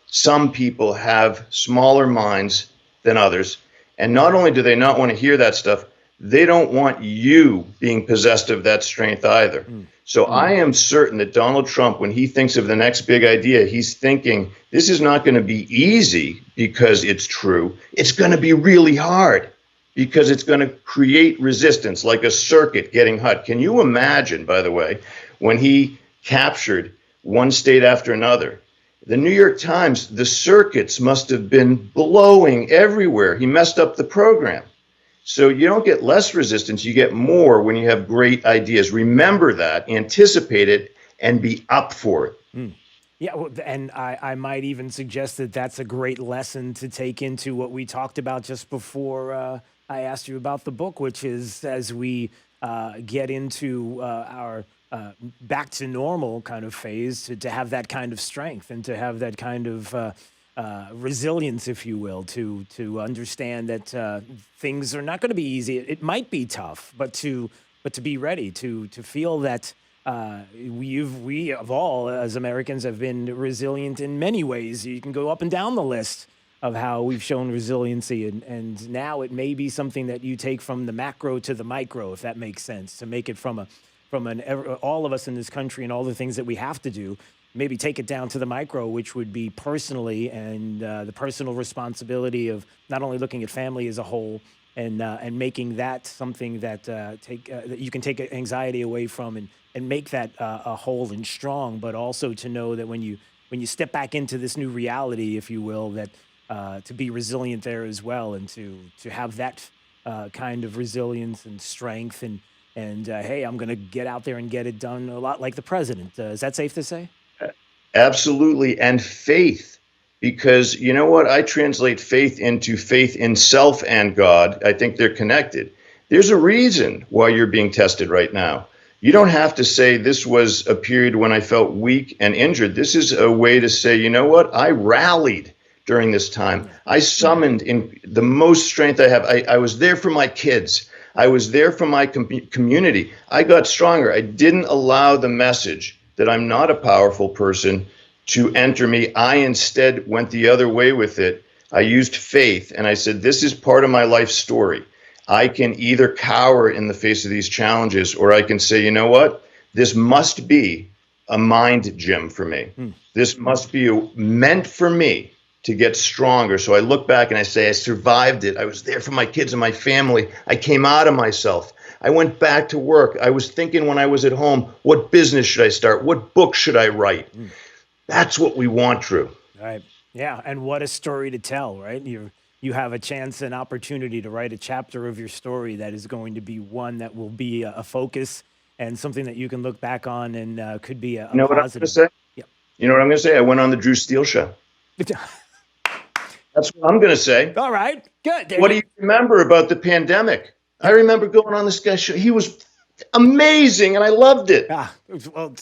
some people have smaller minds than others. And not only do they not want to hear that stuff, they don't want you being possessed of that strength either. So I am certain that Donald Trump, when he thinks of the next big idea, he's thinking, this is not going to be easy because it's true. It's going to be really hard because it's going to create resistance, like a circuit getting hot. Can you imagine, by the way, when he captured one state after another? The New York Times, the circuits must have been blowing everywhere. He messed up the program. So you don't get less resistance, you get more when you have great ideas. Remember that, anticipate it, and be up for it. Yeah, well, and I might even suggest that that's a great lesson to take into what we talked about just before I asked you about the book, which is as we get into our back to normal kind of phase, to have that kind of strength and to have that kind of resilience, if you will, to understand that things are not going to be easy. It might be tough, but to be ready, to feel that we of all as Americans have been resilient in many ways. You can go up and down the list of how we've shown resiliency, and now it may be something that you take from the macro to the micro, if that makes sense, to make it from all of us in this country and all the things that we have to do, maybe take it down to the micro, which would be personally and the personal responsibility of not only looking at family as a whole and making that something that that you can take anxiety away from and make that a whole and strong, but also to know that when you step back into this new reality, if you will, that to be resilient there as well, and to have that kind of resilience and strength and hey, I'm going to get out there and get it done, a lot like the president. Is that safe to say? Absolutely. And faith, because you know what? I translate faith into faith in self and God. I think they're connected. There's a reason why you're being tested right now. You don't have to say this was a period when I felt weak and injured. This is a way to say, you know what? I rallied during this time. I summoned in the most strength I have. I was there for my kids. I was there for my community. I got stronger. I didn't allow the message that I'm not a powerful person to enter me. I instead went the other way with it. I used faith, and I said, this is part of my life story. I can either cower in the face of these challenges, or I can say, you know what? This must be a mind gym for me. This must be meant for me to get stronger. So I look back and I say, I survived it. I was there for my kids and my family. I came out of myself. I went back to work. I was thinking when I was at home, what business should I start? What book should I write? That's what we want, Drew. Right. Yeah. And what a story to tell, right? You have a chance and opportunity to write a chapter of your story that is going to be one that will be a focus and something that you can look back on and could be a you know positive. What I'm going to say? Yeah. You know what I'm going to say? I went on the Drew Steele show. That's what I'm going to say. All right. Good. What do you remember about the pandemic? I remember going on this guy's show. He was amazing, and I loved it. Well,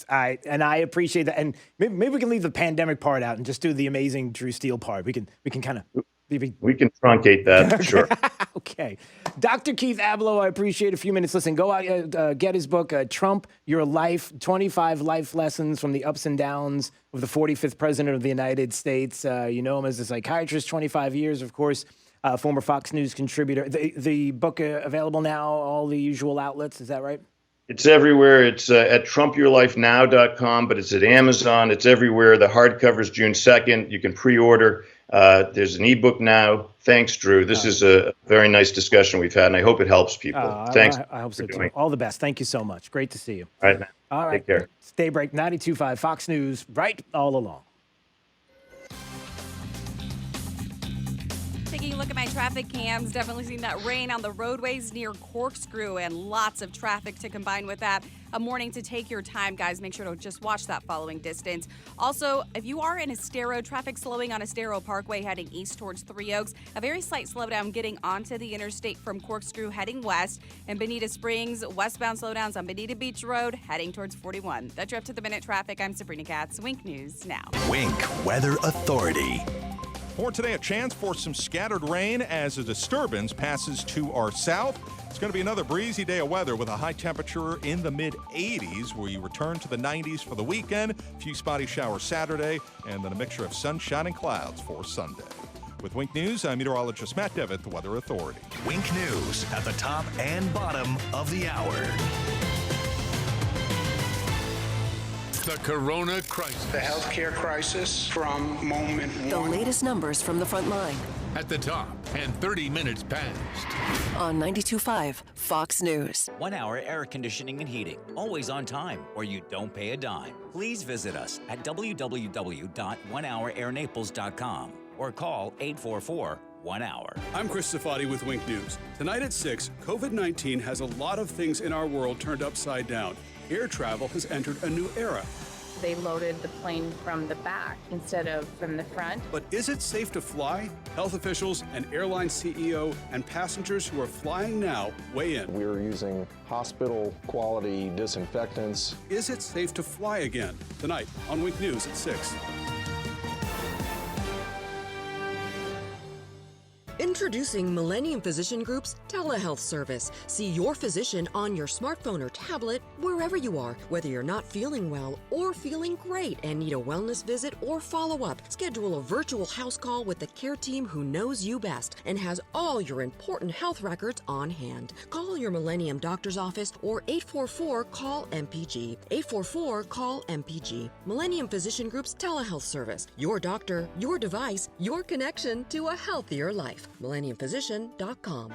I appreciate that, and maybe we can leave the pandemic part out and just do the amazing Drew Steele part. We can kind of we can truncate that, sure. Okay, Dr. Keith Ablow, I appreciate a few minutes. Listen, go out, get his book, Trump, Your Life, 25 Life Lessons from the Ups and Downs of the 45th President of the United States. You know him as a psychiatrist, 25 years, of course. Former Fox News contributor. The book available now, all the usual outlets. Is that right? It's everywhere. It's at TrumpYourLifeNow.com, but it's at Amazon. It's everywhere. The hardcover is June 2nd. You can pre-order. There's an ebook now. Thanks, Drew. This is a very nice discussion we've had, and I hope it helps people. Thanks. I hope so, too. All the best. Thank you so much. Great to see you. All right, man. All right. Take care. Daybreak 92.5 Fox News, right all along. Taking a look at my traffic cams, definitely seeing that rain on the roadways near Corkscrew and lots of traffic to combine with that. A morning to take your time, guys. Make sure to just watch that following distance. Also, if you are in Estero, traffic slowing on Estero Parkway heading east towards Three Oaks. A very slight slowdown getting onto the interstate from Corkscrew heading west. And Bonita Springs, westbound slowdowns on Bonita Beach Road heading towards 41. That's your up-to-the-minute traffic. I'm Sabrina Katz. Wink News now. Wink Weather Authority. For today, a chance for some scattered rain as a disturbance passes to our south. It's going to be another breezy day of weather with a high temperature in the mid-80s. We return to the 90s for the weekend. A few spotty showers Saturday, and then a mixture of sunshine and clouds for Sunday. With Wink News, I'm meteorologist Matt Devitt, the Weather Authority. Wink News at the top and bottom of the hour. The corona crisis. The healthcare crisis from moment one. The latest numbers from the front line. At the top and 30 minutes past. On 92.5 Fox News. 1 hour air conditioning and heating. Always on time or you don't pay a dime. Please visit us at www.onehourairnaples.com or call 844-1-HOUR. I'm Chris Safadi with Wink News. Tonight at 6, COVID-19 has a lot of things in our world turned upside down. Air travel has entered a new era. They loaded the plane from the back instead of from the front. But is it safe to fly? Health officials, an airline CEO, and passengers who are flying now weigh in. We're using hospital quality disinfectants. Is it safe to fly again? Tonight on Wink News at 6. Introducing Millennium Physician Group's telehealth service. See your physician on your smartphone or tablet wherever you are, whether you're not feeling well or feeling great and need a wellness visit or follow-up. Schedule a virtual house call with the care team who knows you best and has all your important health records on hand. Call your Millennium doctor's office or 844-CALL-MPG. 844-CALL-MPG. Millennium Physician Group's telehealth service. Your doctor, your device, your connection to a healthier life. MillenniumPhysician.com.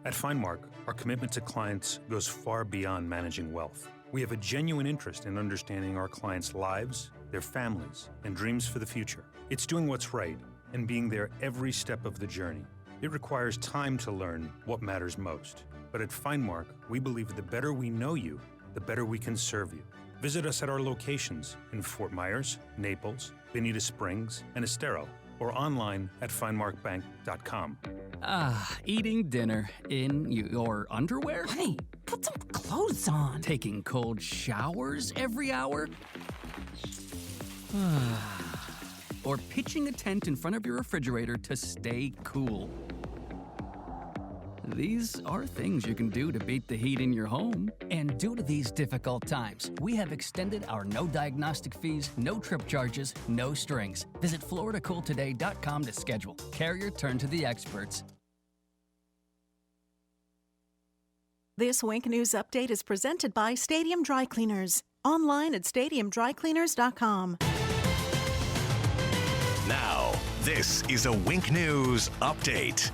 At FindMark, our commitment to clients goes far beyond managing wealth. We have a genuine interest in understanding our clients' lives, their families, and dreams for the future. It's doing what's right and being there every step of the journey. It requires time to learn what matters most. But at FindMark, we believe the better we know you, the better we can serve you. Visit us at our locations in Fort Myers, Naples, Bonita Springs, and Estero, or online at findmarkbank.com. Eating dinner in your underwear? Hey, put some clothes on. Taking cold showers every hour? Or pitching a tent in front of your refrigerator to stay cool. These are things you can do to beat the heat in your home. And due to these difficult times, we have extended our no diagnostic fees, no trip charges, no strings. Visit floridacooltoday.com to schedule. Carrier turn to the experts. This Wink News Update is presented by Stadium Dry Cleaners. Online at stadiumdrycleaners.com. Now, this is a Wink News Update.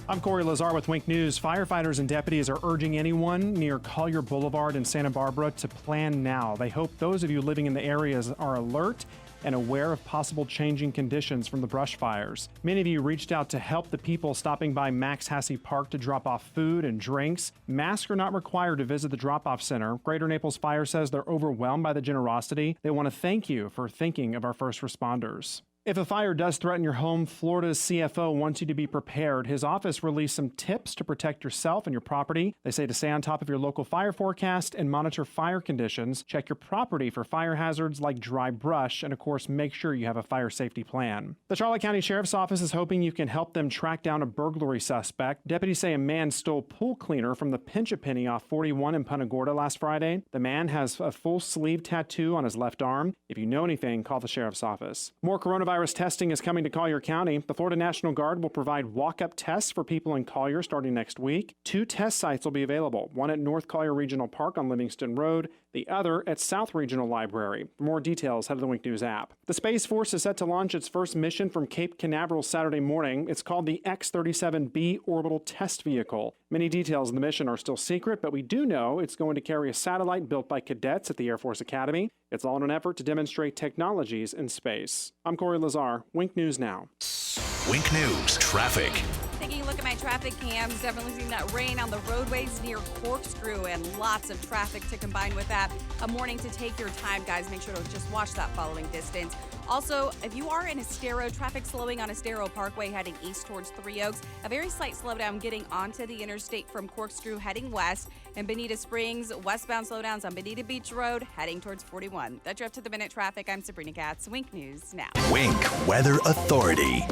I'm Corey Lazar with Wink News. Firefighters and deputies are urging anyone near Collier Boulevard in Santa Barbara to plan now. They hope those of you living in the areas are alert and aware of possible changing conditions from the brush fires. Many of you reached out to help the people stopping by Max Hassey Park to drop off food and drinks. Masks are not required to visit the drop-off center. Greater Naples Fire says they're overwhelmed by the generosity. They want to thank you for thinking of our first responders. If a fire does threaten your home, Florida's CFO wants you to be prepared. His office released some tips to protect yourself and your property. They say to stay on top of your local fire forecast and monitor fire conditions. Check your property for fire hazards like dry brush, and of course, make sure you have a fire safety plan. The Charlotte County Sheriff's Office is hoping you can help them track down a burglary suspect. Deputies say a man stole pool cleaner from the Pinch-A-Penny off 41 in Punta Gorda last Friday. The man has a full sleeve tattoo on his left arm. If you know anything, call the Sheriff's Office. More coronavirus testing is coming to Collier County. The Florida National Guard will provide walk-up tests for people in Collier starting next week. 2 test sites will be available, one at North Collier Regional Park on Livingston Road, the other at South Regional Library. For more details, head to the Wink News app. The Space Force is set to launch its first mission from Cape Canaveral Saturday morning. It's called the X-37B Orbital Test Vehicle. Many details of the mission are still secret, but we do know it's going to carry a satellite built by cadets at the Air Force Academy. It's all in an effort to demonstrate technologies in space. I'm Corey Lazar, Wink News Now. Wink News Traffic. Taking a look at my traffic cams, definitely seeing that rain on the roadways near Corkscrew and lots of traffic to combine with that. A morning to take your time, guys. Make sure to just watch that following distance. Also, if you are in Estero, traffic slowing on Estero Parkway heading east towards Three Oaks. A very slight slowdown getting onto the interstate from Corkscrew heading west. And Bonita Springs, westbound slowdowns on Bonita Beach Road heading towards 41. That's your up-to-the-minute traffic. I'm Sabrina Katz. Wink News Now. Wink Weather Authority.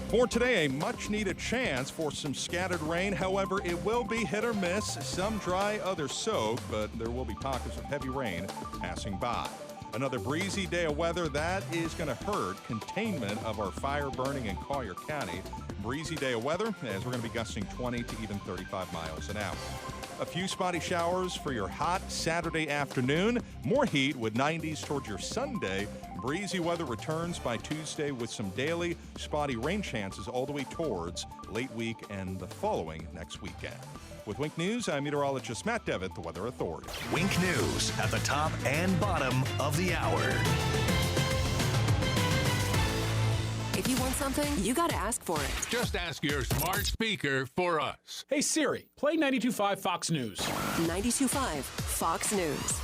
For today, a much-needed chance for some scattered rain. However, it will be hit or miss. Some dry, others soak, but there will be pockets of heavy rain passing by. Another breezy day of weather that is going to hurt containment of our fire burning in Collier County. Breezy day of weather as we're going to be gusting 20 to even 35 miles an hour. A few spotty showers for your hot Saturday afternoon. More heat with 90s towards your Sunday. Breezy weather returns by Tuesday with some daily spotty rain chances all the way towards late week and the following next weekend. With Wink News, I'm meteorologist Matt Devitt, the Weather Authority. Wink News at the top and bottom of the hour. If you want something, you gotta ask for it. Just ask your smart speaker for us. Hey Siri, play 92.5 Fox News. 92.5 Fox News.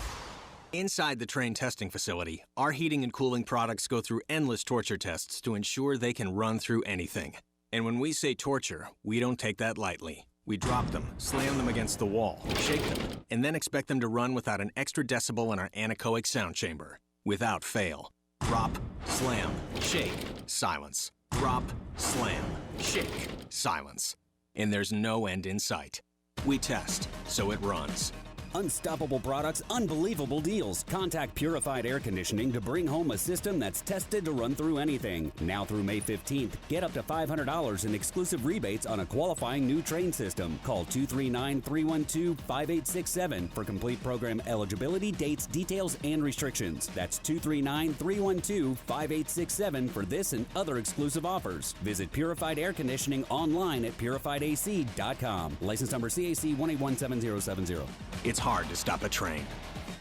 Inside the train testing facility, our heating and cooling products go through endless torture tests to ensure they can run through anything. And when we say torture, we don't take that lightly. We drop them, slam them against the wall, shake them, and then expect them to run without an extra decibel in our anechoic sound chamber. Without fail. Drop, slam, shake, silence. Drop, slam, shake. shake. Silence. And there's no end in sight. We test, so it runs. Unstoppable products, unbelievable deals. Contact Purified Air Conditioning to bring home a system that's tested to run through anything. Now through May 15th, get up to $500 in exclusive rebates on a qualifying new Train system. Call 239-312-5867 for complete program eligibility, dates, details, and restrictions. That's 239-312-5867 for this and other exclusive offers. Visit Purified Air Conditioning online at purifiedac.com. License number CAC 1817070. It's hard to stop a train.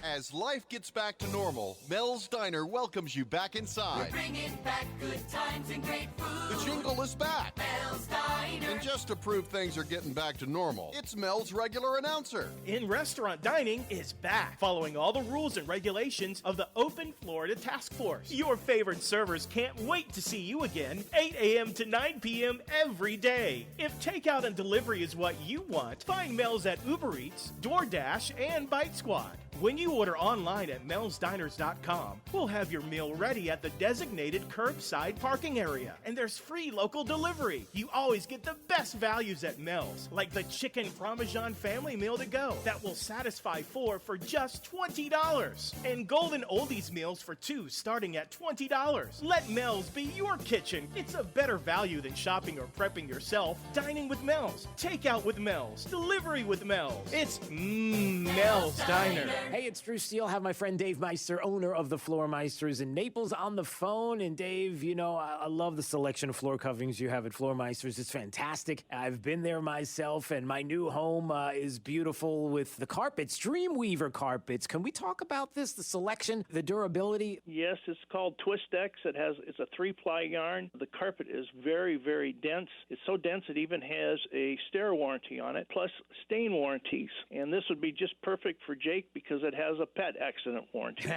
As life gets back to normal, Mel's Diner welcomes you back inside. We're bringing back good times and great food. The jingle is back. Mel's Diner. And just to prove things are getting back to normal, it's Mel's regular announcer. In-restaurant dining is back, following all the rules and regulations of the Open Florida Task Force. Your favorite servers can't wait to see you again, 8 a.m. to 9 p.m. every day. If takeout and delivery is what you want, find Mel's at Uber Eats, DoorDash, and Bite Squad. When you order online at melsdiners.com, we'll have your meal ready at the designated curbside parking area. And there's free local delivery. You always get the best values at Mel's, like the Chicken Parmesan Family Meal to Go that will satisfy 4 for just $20. And Golden Oldies meals for 2 starting at $20. Let Mel's be your kitchen. It's a better value than shopping or prepping yourself. Dining with Mel's, takeout with Mel's, delivery with Mel's. It's Mel's Diner. Hey, it's Drew Steele. Have my friend Dave Meister, owner of the Floor Meisters in Naples, on the phone. And Dave, you know, I love the selection of floor coverings you have at Floor Meisters. It's fantastic. I've been there myself, and my new home is beautiful with the carpets, Dreamweaver carpets. Can we talk about this, the selection, the durability? Yes, it's called Twistex. It's a 3-ply yarn. The carpet is very, very dense. It's so dense it even has a stair warranty on it, plus stain warranties. And this would be just perfect for Jake because it has a pet accident warranty.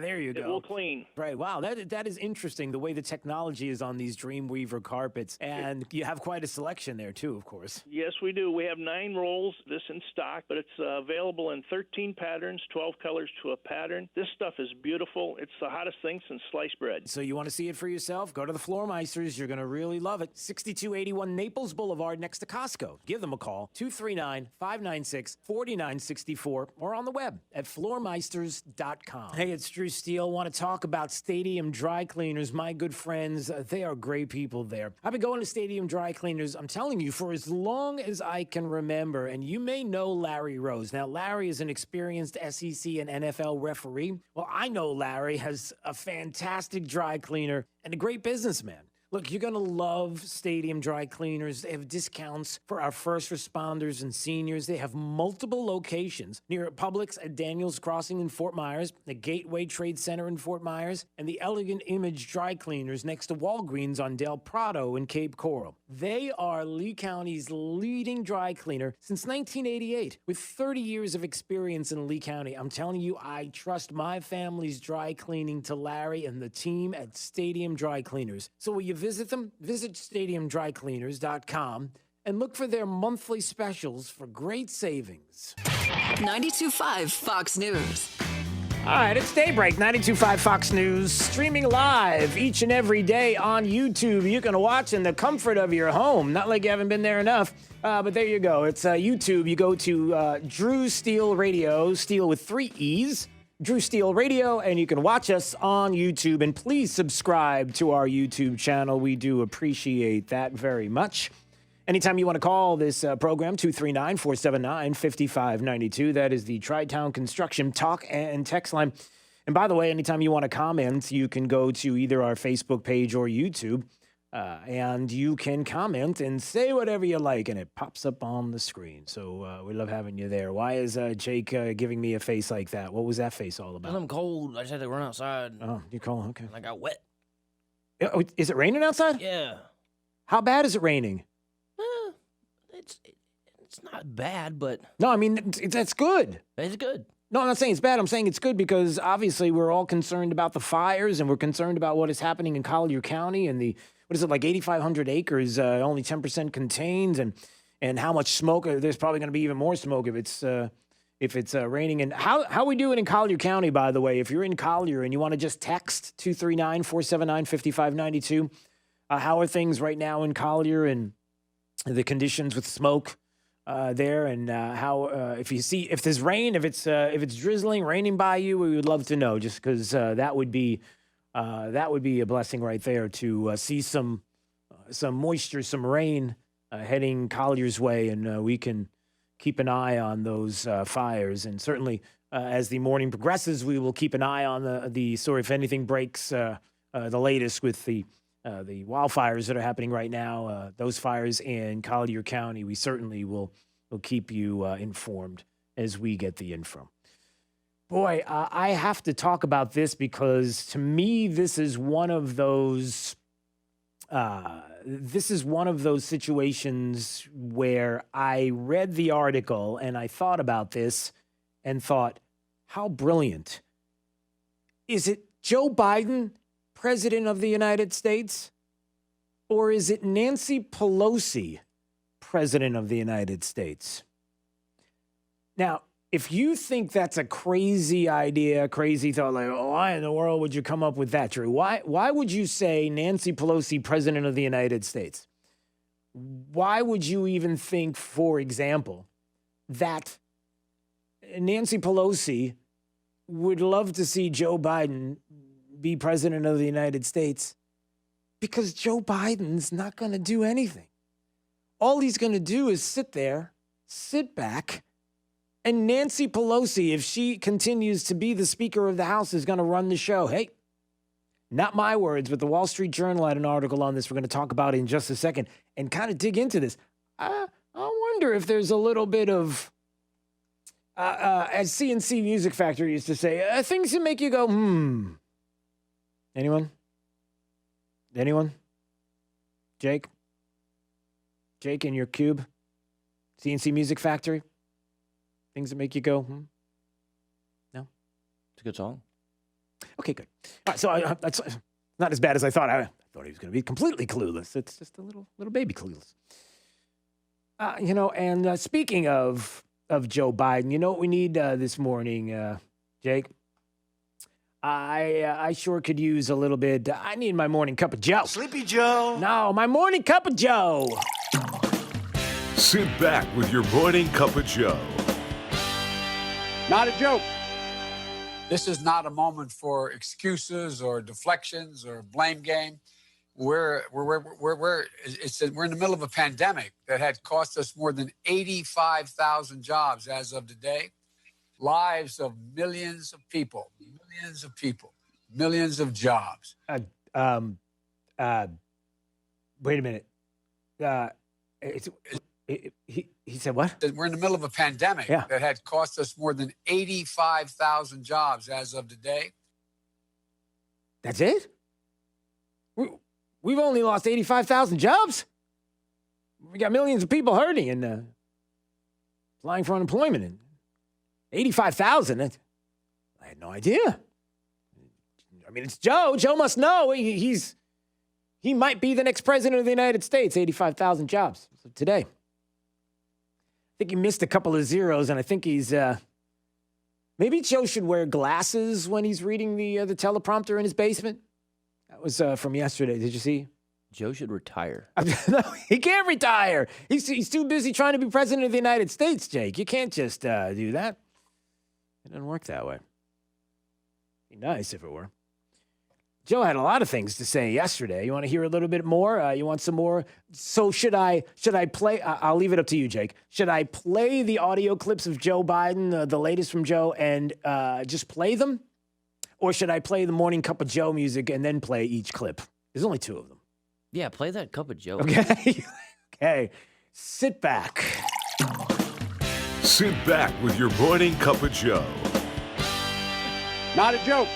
There you go. It will clean. Right. Wow. That is interesting, the way the technology is on these Dreamweaver carpets. And you have quite a selection there, too, of course. Yes, we do. We have 9 rolls, this in stock, but it's available in 13 patterns, 12 colors to a pattern. This stuff is beautiful. It's the hottest thing since sliced bread. So you want to see it for yourself? Go to the Floor Meisters. You're going to really love it. 6281 Naples Boulevard next to Costco. Give them a call, 239-596-4964, or on the web at floormeisters.com. Hey, it's Drew Steele. Want to talk about Stadium Dry Cleaners. My good friends, they are great people there. I've been going to Stadium Dry Cleaners, I'm telling you, for as long as I can remember. And you may know Larry Rose. Now, Larry is an experienced SEC and NFL referee. Well, I know Larry has a fantastic dry cleaner and a great businessman. Look, you're going to love Stadium Dry Cleaners. They have discounts for our first responders and seniors. They have multiple locations near Publix at Daniels Crossing in Fort Myers, the Gateway Trade Center in Fort Myers, and the Elegant Image Dry Cleaners next to Walgreens on Del Prado in Cape Coral. They are Lee County's leading dry cleaner since 1988. With 30 years of experience in Lee County, I'm telling you, I trust my family's dry cleaning to Larry and the team at Stadium Dry Cleaners. So will you visit them? Visit stadiumdrycleaners.com and look for their monthly specials for great savings. 92.5 Fox News. All right, it's Daybreak, 92.5 Fox News, streaming live each and every day on YouTube. You can watch in the comfort of your home. Not like you haven't been there enough, but there you go. It's YouTube. You go to Drew Steele Radio, Steele with 3 E's, Drew Steele Radio, and you can watch us on YouTube. And please subscribe to our YouTube channel. We do appreciate that very much. Anytime you want to call this program, 239-479-5592. That is the Tri-Town Construction talk and text line. And by the way, anytime you want to comment, you can go to either our Facebook page or YouTube, and you can comment and say whatever you like, and it pops up on the screen. So we love having you there. Why is Jake giving me a face like that? What was that face all about? I'm cold. I just had to run outside. Oh, you're cold? Okay. I got wet. Oh, is it raining outside? Yeah. How bad is it raining? It's not bad, but... No, I mean, that's good. It's good. No, I'm not saying it's bad. I'm saying it's good because obviously we're all concerned about the fires and we're concerned about what is happening in Collier County and the, what is it, like 8,500 acres, only 10% contained, and how much smoke. There's probably going to be even more smoke if it's raining. And how we doing in Collier County, by the way? If you're in Collier and you want to just text 239-479-5592, How are things right now in Collier and the conditions with smoke there? And how if there's rain, if it's drizzling, raining by you, we would love to know. Just because that would be a blessing right there to see some moisture, some rain heading Collier's way, and we can keep an eye on those fires. And certainly, as the morning progresses, we will keep an eye on the story. If anything breaks, the latest with the wildfires that are happening right now, those fires in Collier County, we certainly will keep you informed as we get the info. Boy, I have to talk about this because to me, this is one of those situations where I read the article and I thought about this and thought, how brilliant. Is it Joe Biden, President of the United States, or is it Nancy Pelosi, President of the United States? Now, if you think that's a crazy idea, crazy thought, like, why in the world would you come up with that, Drew? Why would you say Nancy Pelosi, President of the United States? Why would you even think, for example, that Nancy Pelosi would love to see Joe Biden be President of the United States? Because Joe Biden's not going to do anything. All he's going to do is sit back, and Nancy Pelosi, if she continues to be the Speaker of the House, is going to run the show. Hey, not my words, but the Wall Street Journal had an article on this we're going to talk about in just a second and kind of dig into this. I wonder if there's a little bit of, as CNC Music Factory used to say, things that make you go, Anyone? Jake in your cube? CNC Music Factory? Things that make you go, No? It's a good song. Okay, good. All right, so that's not as bad as I thought. I thought he was going to be completely clueless. It's just a little baby clueless. And speaking of Joe Biden, you know what we need this morning, Jake? I sure could use a little bit. I need my morning cup of Joe. Sleepy Joe. No, my morning cup of Joe. Sit back with your morning cup of Joe. Not a joke. This is not a moment for excuses or deflections or blame game. We're in the middle of a pandemic that had cost us more than 85,000 jobs as of today. Lives of millions of people, millions of jobs. Wait a minute. He said what? We're in the middle of a pandemic that had cost us more than 85,000 jobs as of today. That's it? We've only lost 85,000 jobs? We got millions of people hurting and applying for unemployment. And 85,000? I had no idea. I mean, it's Joe. Joe must know. He might be the next president of the United States. 85,000 jobs today. I think he missed a couple of zeros, and I think he's maybe Joe should wear glasses when he's reading the teleprompter in his basement. That was from yesterday. Did you see? Joe should retire. No, he can't retire. He's too busy trying to be president of the United States, Jake. You can't just do that. It doesn't work that way. It'd be nice if it were. Joe had a lot of things to say yesterday. You want to hear a little bit more? You want some more? So should I play? I'll leave it up to you, Jake. Should I play the audio clips of Joe Biden, the latest from Joe, and just play them? Or should I play the Morning Cup of Joe music and then play each clip? There's only two of them. Yeah, play that Cup of Joe. Okay. Okay. Sit back. Sit back with your morning cup of Joe. Not a joke.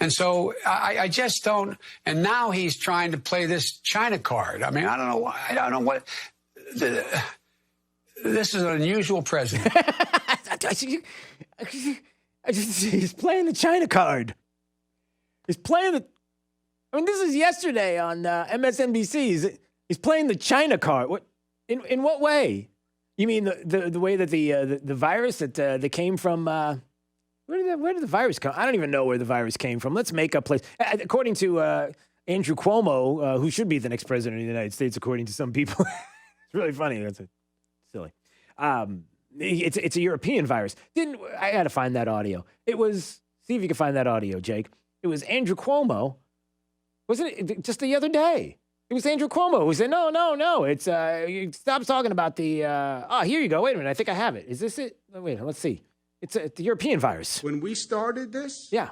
And so I just don't. And now he's trying to play this China card. I mean, I don't know why. I don't know what. This is an unusual president. He's playing the China card. He's playing the. I mean, this is yesterday on MSNBC. He's playing the China card. What? In what way? You mean the way that the virus that came from? Where did the virus come? I don't even know where the virus came from. Let's make a place. According to Andrew Cuomo, who should be the next president of the United States, according to some people. It's really funny. That's silly. It's a European virus. I had to find that audio. It was, see if you can find that audio, Jake. It was Andrew Cuomo. Wasn't it just the other day? It was Andrew Cuomo who said, no. It's, stop talking about the, here you go. Wait a minute. I think I have it. Is this it? Wait, let's see. It's the European virus. When we started this? Yeah.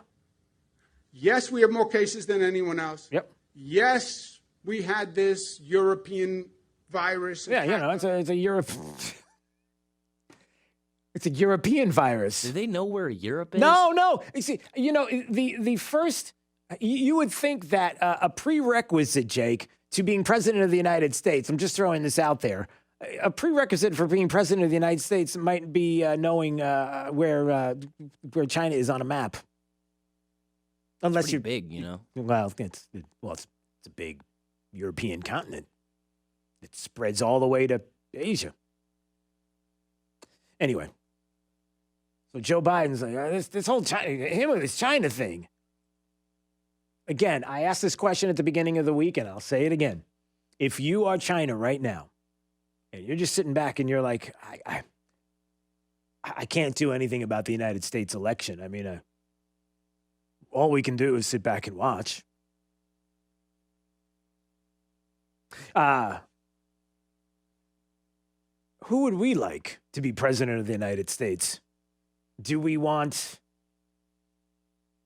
Yes, we have more cases than anyone else. Yep. Yes, we had this European virus. Yeah, it's a Europe. It's a European virus. Do they know where Europe is? No. You see, the first, you would think that a prerequisite, Jake, to being president of the United States, I'm just throwing this out there, a prerequisite for being president of the United States might be knowing where China is on a map. Unless you're big, Well, it's a big European continent. It spreads all the way to Asia. Anyway, so Joe Biden's like, this whole him with his China thing. Again, I asked this question at the beginning of the week, and I'll say it again. If you are China right now, and you're just sitting back and you're like, I can't do anything about the United States election. I mean, all we can do is sit back and watch. Who would we like to be president of the United States? Do we want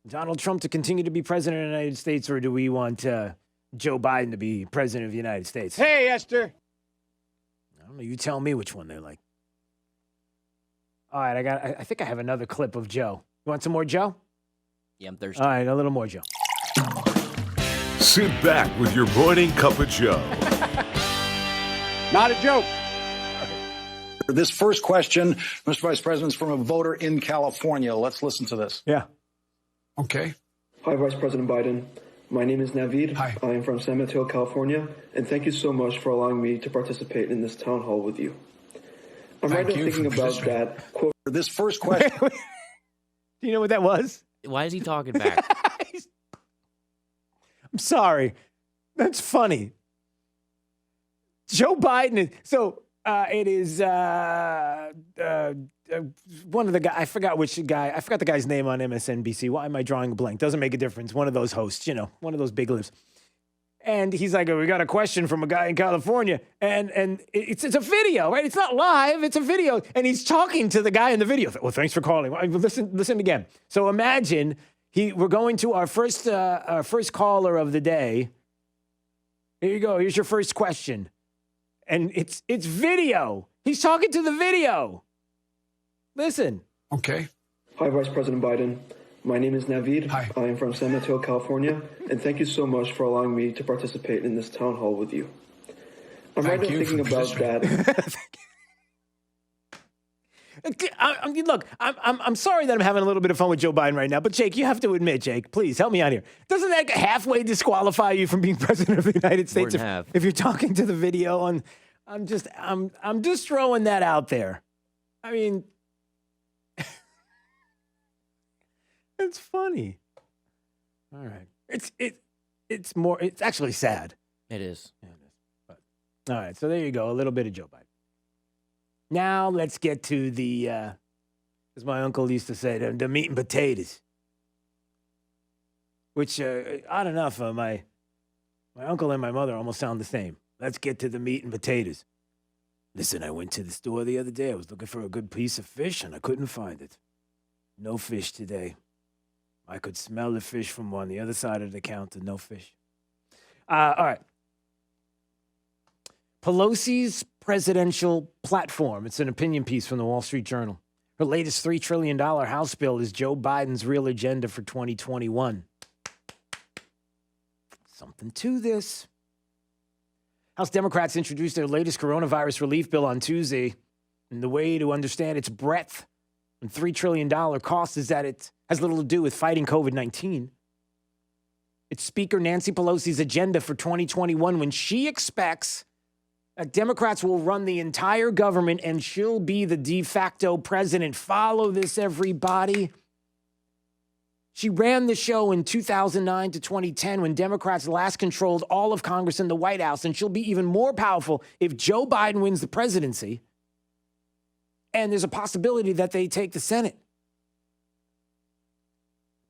Donald Trump to continue to be president of the United States, or do we want Joe Biden to be president of the United States? Hey, Esther. I don't know. You tell me which one they like. All right, I think I have another clip of Joe. You want some more Joe? Yeah, I'm thirsty. All right, a little more Joe. Sit back with your morning cup of Joe. Not a joke. This first question, Mr. Vice President, is from a voter in California. Let's listen to this. Yeah. Okay. Hi, Vice President Biden. My name is Naveed. Hi. I am from San Mateo, California, and thank you so much for allowing me to participate in this town hall with you. I'm right now thinking about that quote. This first question. Do you know what that was? Why is he talking back? I'm sorry. That's funny. Joe Biden is it is one of the guys. I forgot which guy. I forgot the guy's name on MSNBC. Why am I drawing a blank? Doesn't make a difference. One of those hosts, one of those big lips. And he's like, we got a question from a guy in California. And it's a video, right? It's not live. It's a video. And he's talking to the guy in the video. Well, thanks for calling. Listen again. So imagine we're going to our first caller of the day. Here you go. Here's your first question. And it's video. He's talking to the video. Listen. Okay. Hi, Vice President Biden. My name is Naveed. Hi. I am from San Mateo, California, and thank you so much for allowing me to participate in this town hall with you. I'm right now thinking about that. Look, I'm sorry that I'm having a little bit of fun with Joe Biden right now, but Jake, you have to admit, Jake, please help me out here. Doesn't that halfway disqualify you from being president of the United States if you're talking to the video? And I'm just throwing that out there. I mean, it's funny. All right, it's actually sad. It is. Yeah, it is. But, all right, so there you go, a little bit of Joe Biden. Now let's get to the, as my uncle used to say, the meat and potatoes. Which, odd enough, my uncle and my mother almost sound the same. Let's get to the meat and potatoes. Listen, I went to the store the other day. I was looking for a good piece of fish, and I couldn't find it. No fish today. I could smell the fish from on the other side of the counter. No fish. All right. Pelosi's presidential platform. It's an opinion piece from the Wall Street Journal. Her latest $3 trillion House bill is Joe Biden's real agenda for 2021. Something to this. House Democrats introduced their latest coronavirus relief bill on Tuesday. And the way to understand its breadth and $3 trillion cost is that it has little to do with fighting COVID-19. It's Speaker Nancy Pelosi's agenda for 2021 when she expects that Democrats will run the entire government and she'll be the de facto president. Follow this, everybody. She ran the show in 2009 to 2010 when Democrats last controlled all of Congress and the White House, and she'll be even more powerful if Joe Biden wins the presidency, and there's a possibility that they take the Senate.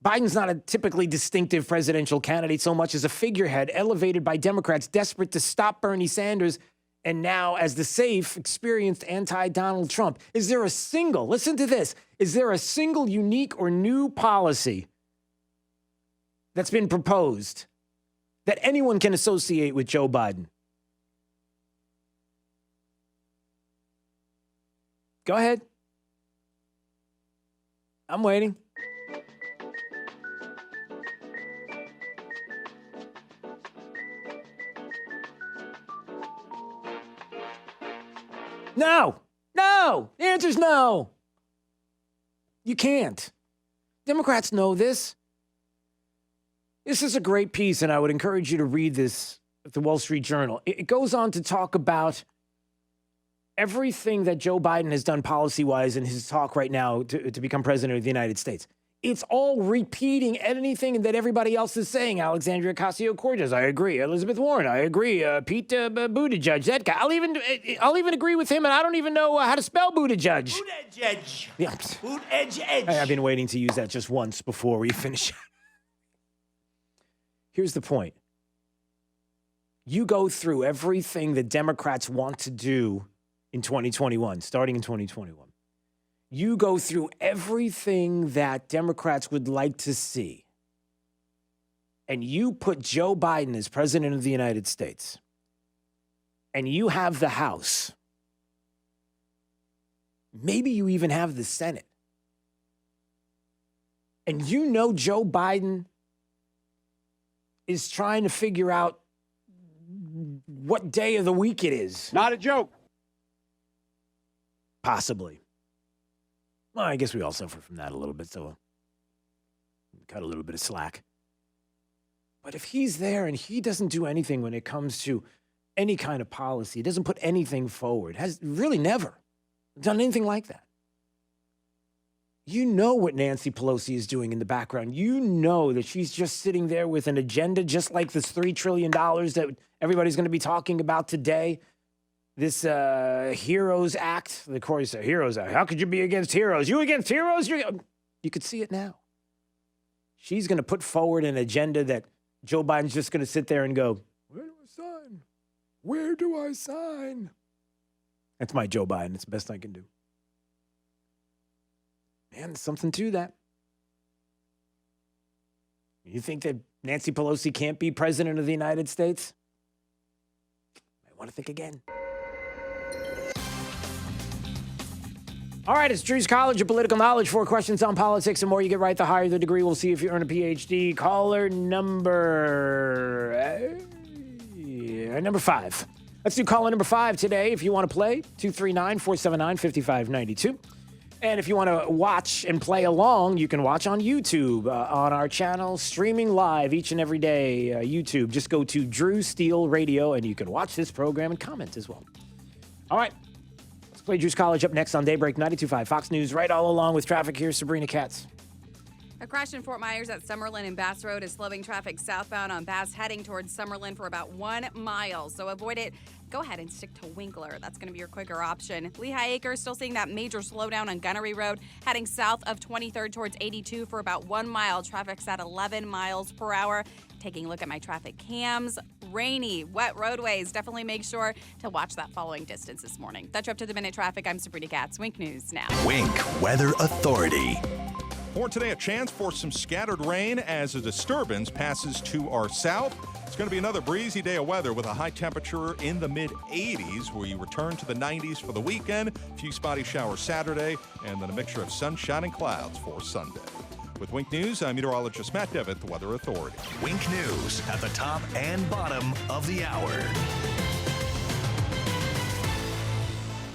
Biden's not a typically distinctive presidential candidate so much as a figurehead elevated by Democrats desperate to stop Bernie Sanders and now as the safe, experienced anti-Donald Trump. Is there a single, listen to this, is there a single unique or new policy that's been proposed that anyone can associate with Joe Biden? Go ahead. I'm waiting. No. The answer's no. You can't. Democrats know this. This is a great piece, and I would encourage you to read this at the Wall Street Journal. It goes on to talk about everything that Joe Biden has done policy-wise in his talk right now to become president of the United States. It's all repeating anything that everybody else is saying. Alexandria Ocasio-Cortez, I agree. Elizabeth Warren, I agree. Pete Buttigieg, that guy. I'll even agree with him, and I don't even know how to spell Buttigieg. Buttigieg. Yeah. Buttigieg. I've been waiting to use that just once before we finish. Here's the point. You go through everything that Democrats want to do in 2021, starting in 2021. You go through everything that Democrats would like to see, and you put Joe Biden as president of the United States, and you have the House. Maybe you even have the Senate. And you know Joe Biden is trying to figure out what day of the week it is. Not a joke. Possibly. Well, I guess we all suffer from that a little bit, so cut a little bit of slack. But if he's there and he doesn't do anything when it comes to any kind of policy, he doesn't put anything forward, has really never done anything like that. You know what Nancy Pelosi is doing in the background. You know that she's just sitting there with an agenda, just like this $3 trillion that everybody's going to be talking about today. This Heroes Act, the Corey Heroes Act. How could you be against heroes? You against heroes? You could see it now. She's going to put forward an agenda that Joe Biden's just going to sit there and go, where do I sign? Where do I sign? That's my Joe Biden. It's the best I can do. Man, there's something to that. You think that Nancy Pelosi can't be president of the United States? I want to think again. All right, it's Drew's College of Political Knowledge. 4 questions on politics and more you get right, the higher the degree. We'll see if you earn a PhD. Caller number 5. Let's do caller number 5 today. If you want to play, 239-479-5592. And if you want to watch and play along, you can watch on YouTube on our channel, streaming live each and every day. YouTube, just go to Drew Steele Radio, and you can watch this program and comment as well. All right. Let's play Drew's College up next on Daybreak 92.5 Fox News. Right all along with traffic, here's Sabrina Katz. A crash in Fort Myers at Summerlin and Bass Road is slowing traffic southbound on Bass heading towards Summerlin for about 1 mile. So avoid it. Go ahead and stick to Winkler. That's going to be your quicker option. Lehigh Acres still seeing that major slowdown on Gunnery Road heading south of 23rd towards 82 for about 1 mile. Traffic's at 11 miles per hour. Taking a look at my traffic cams. Rainy, wet roadways. Definitely make sure to watch that following distance this morning. That's your up-to-the-minute traffic. I'm Sabrina Katz. Wink News now. Wink Weather Authority. For today, a chance for some scattered rain as a disturbance passes to our south. It's going to be another breezy day of weather with a high temperature in the mid-80s. We return to the 90s for the weekend. A few spotty showers Saturday, and then a mixture of sunshine and clouds for Sunday. With Wink News, I'm meteorologist Matt Devitt, the Weather Authority. Wink News at the top and bottom of the hour.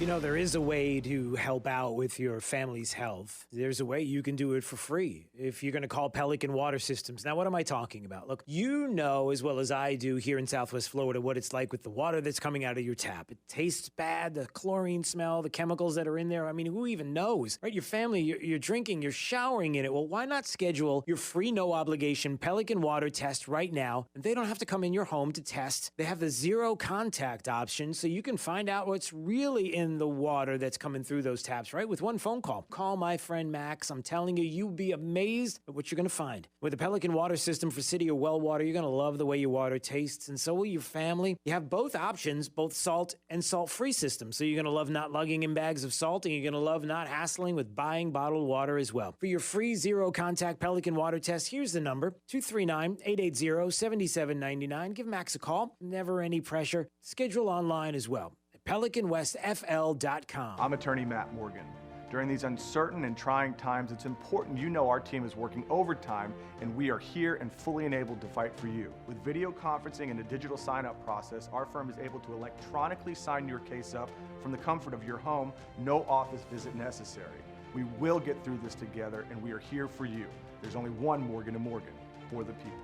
You know, there is a way to help out with your family's health. There's a way you can do it for free if you're going to call Pelican Water Systems. Now, what am I talking about? Look, you know as well as I do here in Southwest Florida what it's like with the water that's coming out of your tap. It tastes bad, the chlorine smell, the chemicals that are in there. I mean, who even knows, right? Your family, you're drinking, you're showering in it. Well, why not schedule your free, no-obligation Pelican Water test right now? And they don't have to come in your home to test. They have the zero contact option, so you can find out what's really in the water that's coming through those taps, right? With one phone call. Call my friend Max. I'm telling you, you'll be amazed at what you're going to find. With the Pelican Water System for city or well water, you're going to love the way your water tastes, and so will your family. You have both options, both salt and salt-free systems. So you're going to love not lugging in bags of salt, and you're going to love not hassling with buying bottled water as well. For your free zero-contact Pelican Water test, here's the number, 239-880-7799. Give Max a call. Never any pressure. Schedule online as well. PelicanWestFL.com. I'm attorney Matt Morgan. During these uncertain and trying times, it's important you know our team is working overtime and we are here and fully enabled to fight for you. With video conferencing and a digital sign-up process, our firm is able to electronically sign your case up from the comfort of your home, no office visit necessary. We will get through this together and we are here for you. There's only one Morgan & Morgan, for the people.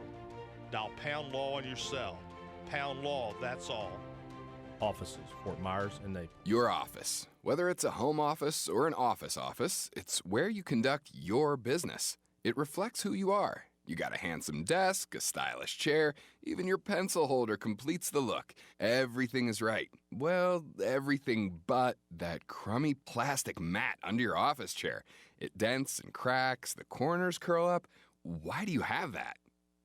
Dial pound law on your cell. Pound law, that's all. Offices, Fort Myers and Naples. Your office. Whether it's a home office or an office, it's where you conduct your business. It reflects who you are. You got a handsome desk, a stylish chair, even your pencil holder completes the look. Everything is right. Well, everything but that crummy plastic mat under your office chair. It dents and cracks, the corners curl up. Why do you have that?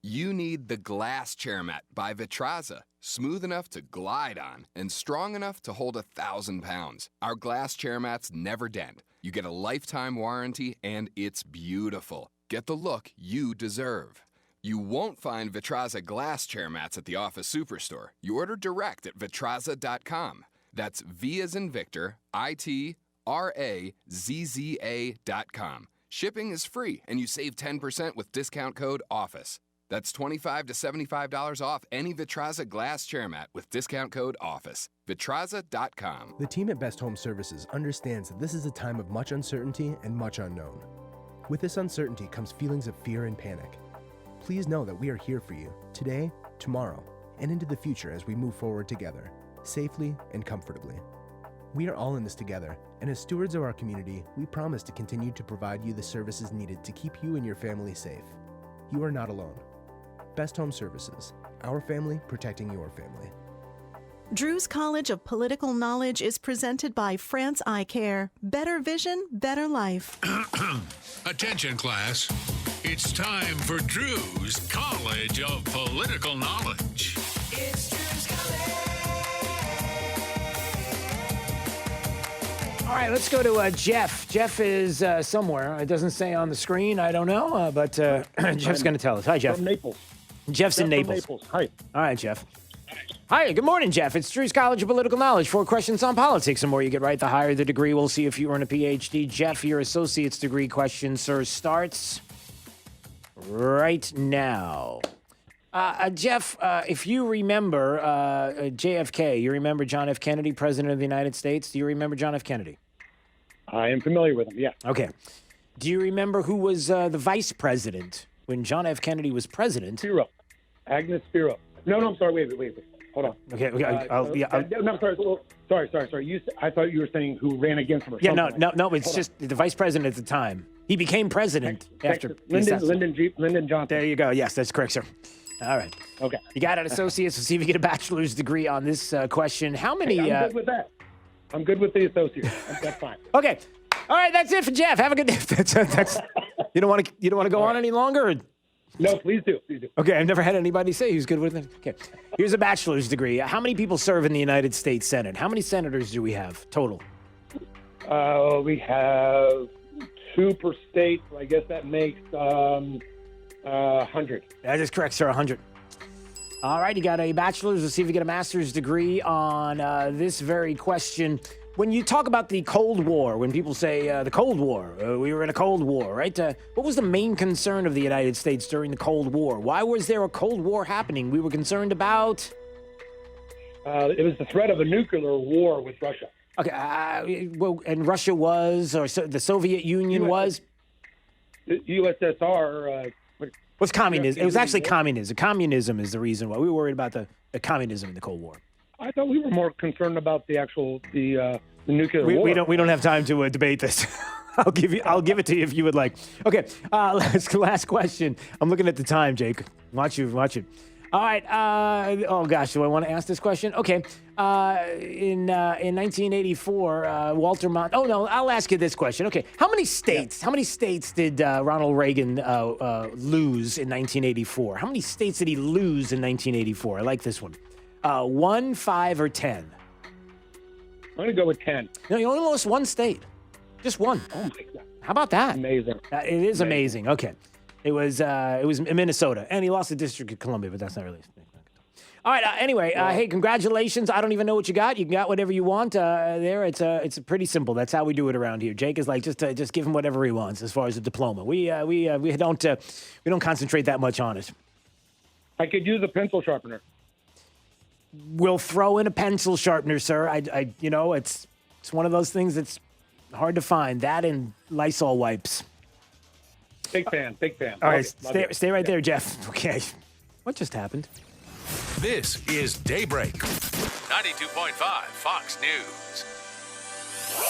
You need the Glass Chair Mat by Vitraza. Smooth enough to glide on and strong enough to hold 1,000 pounds. Our glass chair mats never dent. You get a lifetime warranty and it's beautiful. Get the look you deserve. You won't find Vitraza glass chair mats at the office superstore. You order direct at Vitraza.com. That's V as in Victor, ITRAZZA.com. Shipping is free and you save 10% with discount code OFFICE. That's $25 to $75 off any Vitraza glass chair mat with discount code OFFICE. Vitraza.com. The team at Best Home Services understands that this is a time of much uncertainty and much unknown. With this uncertainty comes feelings of fear and panic. Please know that we are here for you today, tomorrow, and into the future as we move forward together, safely and comfortably. We are all in this together, and as stewards of our community, we promise to continue to provide you the services needed to keep you and your family safe. You are not alone. Best Home Services, our family protecting your family. Drew's College of Political Knowledge is presented by France Eye Care. Better vision, better life. Attention, class. It's time for Drew's College of Political Knowledge. It's Drew's College. All right, let's go to Jeff. Jeff is somewhere. It doesn't say on the screen. I don't know, but Jeff's going to tell us. Hi, Jeff. From Naples. Jeff's in Naples. Hi. All right, Jeff. Hi, good morning, Jeff. It's Drew's College of Political Knowledge. 4 questions on politics. The more you get right, the higher the degree. We'll see if you earn a PhD. Jeff, your associate's degree question, sir, starts right now. Jeff, if you remember JFK, you remember John F. Kennedy, President of the United States. Do you remember John F. Kennedy? I am familiar with him, yeah. Okay. Do you remember who was the vice president when John F. Kennedy was president? Spiro. Agnes Spiro. No, I'm sorry. Wait. Hold on. Okay. No, I'm sorry. Sorry. I thought you were saying who ran against him or something. No. It's just the vice president at the time. He became president after Lyndon Johnson. There you go. Yes, that's correct, sir. All right. Okay. You got an associate's. We'll see if you get a bachelor's degree on this question. How many? Hey, I'm good with that. I'm good with the associate. That's fine. Okay. All right. That's it for Jeff. Have a good day. That's you don't want to go on any longer? Or? No, please do. Okay. I've never had anybody say who's good with it. Okay. Here's a bachelor's degree. How many people serve in the United States Senate? How many senators do we have total? We have 2 per state. So I guess that makes 100. That is correct, sir. 100. All right, you got a bachelor's. Let's see if you get a master's degree on this very question. When you talk about the Cold War, when people say the Cold War, we were in a Cold War, right? What was the main concern of the United States during the Cold War? Why was there a Cold War happening? We were concerned about? It was the threat of a nuclear war with Russia. Okay. Well, and Russia was, or the Soviet Union was? The USSR. Was communism. It was actually communism. Communism is the reason why we were worried about the communism in the Cold War. I thought we were more concerned about the nuclear war. We don't have time to debate this. I'll give it to you if you would like. Okay, last question. I'm looking at the time, Jake. Watch it. All right. Oh gosh, do I want to ask this question? Okay. In 1984, Walter Mont. Oh no, I'll ask you this question. Okay, how many states? How many states did Ronald Reagan lose in 1984? How many states did he lose in 1984? I like this one. 1, 5, or 10? I'm going to go with 10. No, you only lost one state. Just one. Oh, my God. How about that? Amazing. It is amazing. Okay. It was in Minnesota. And he lost the District of Columbia, but that's not really... All right. Anyway, hey, congratulations. I don't even know what you got. You got whatever you want there. It's pretty simple. That's how we do it around here. Jake is like, just give him whatever he wants as far as a diploma. We don't concentrate that much on it. I could use a pencil sharpener. We'll throw in a pencil sharpener, sir. It's one of those things that's hard to find. That and Lysol wipes. Big fan. All right, stay right there, Jeff. Okay. What just happened? This is Daybreak. 92.5 Fox News.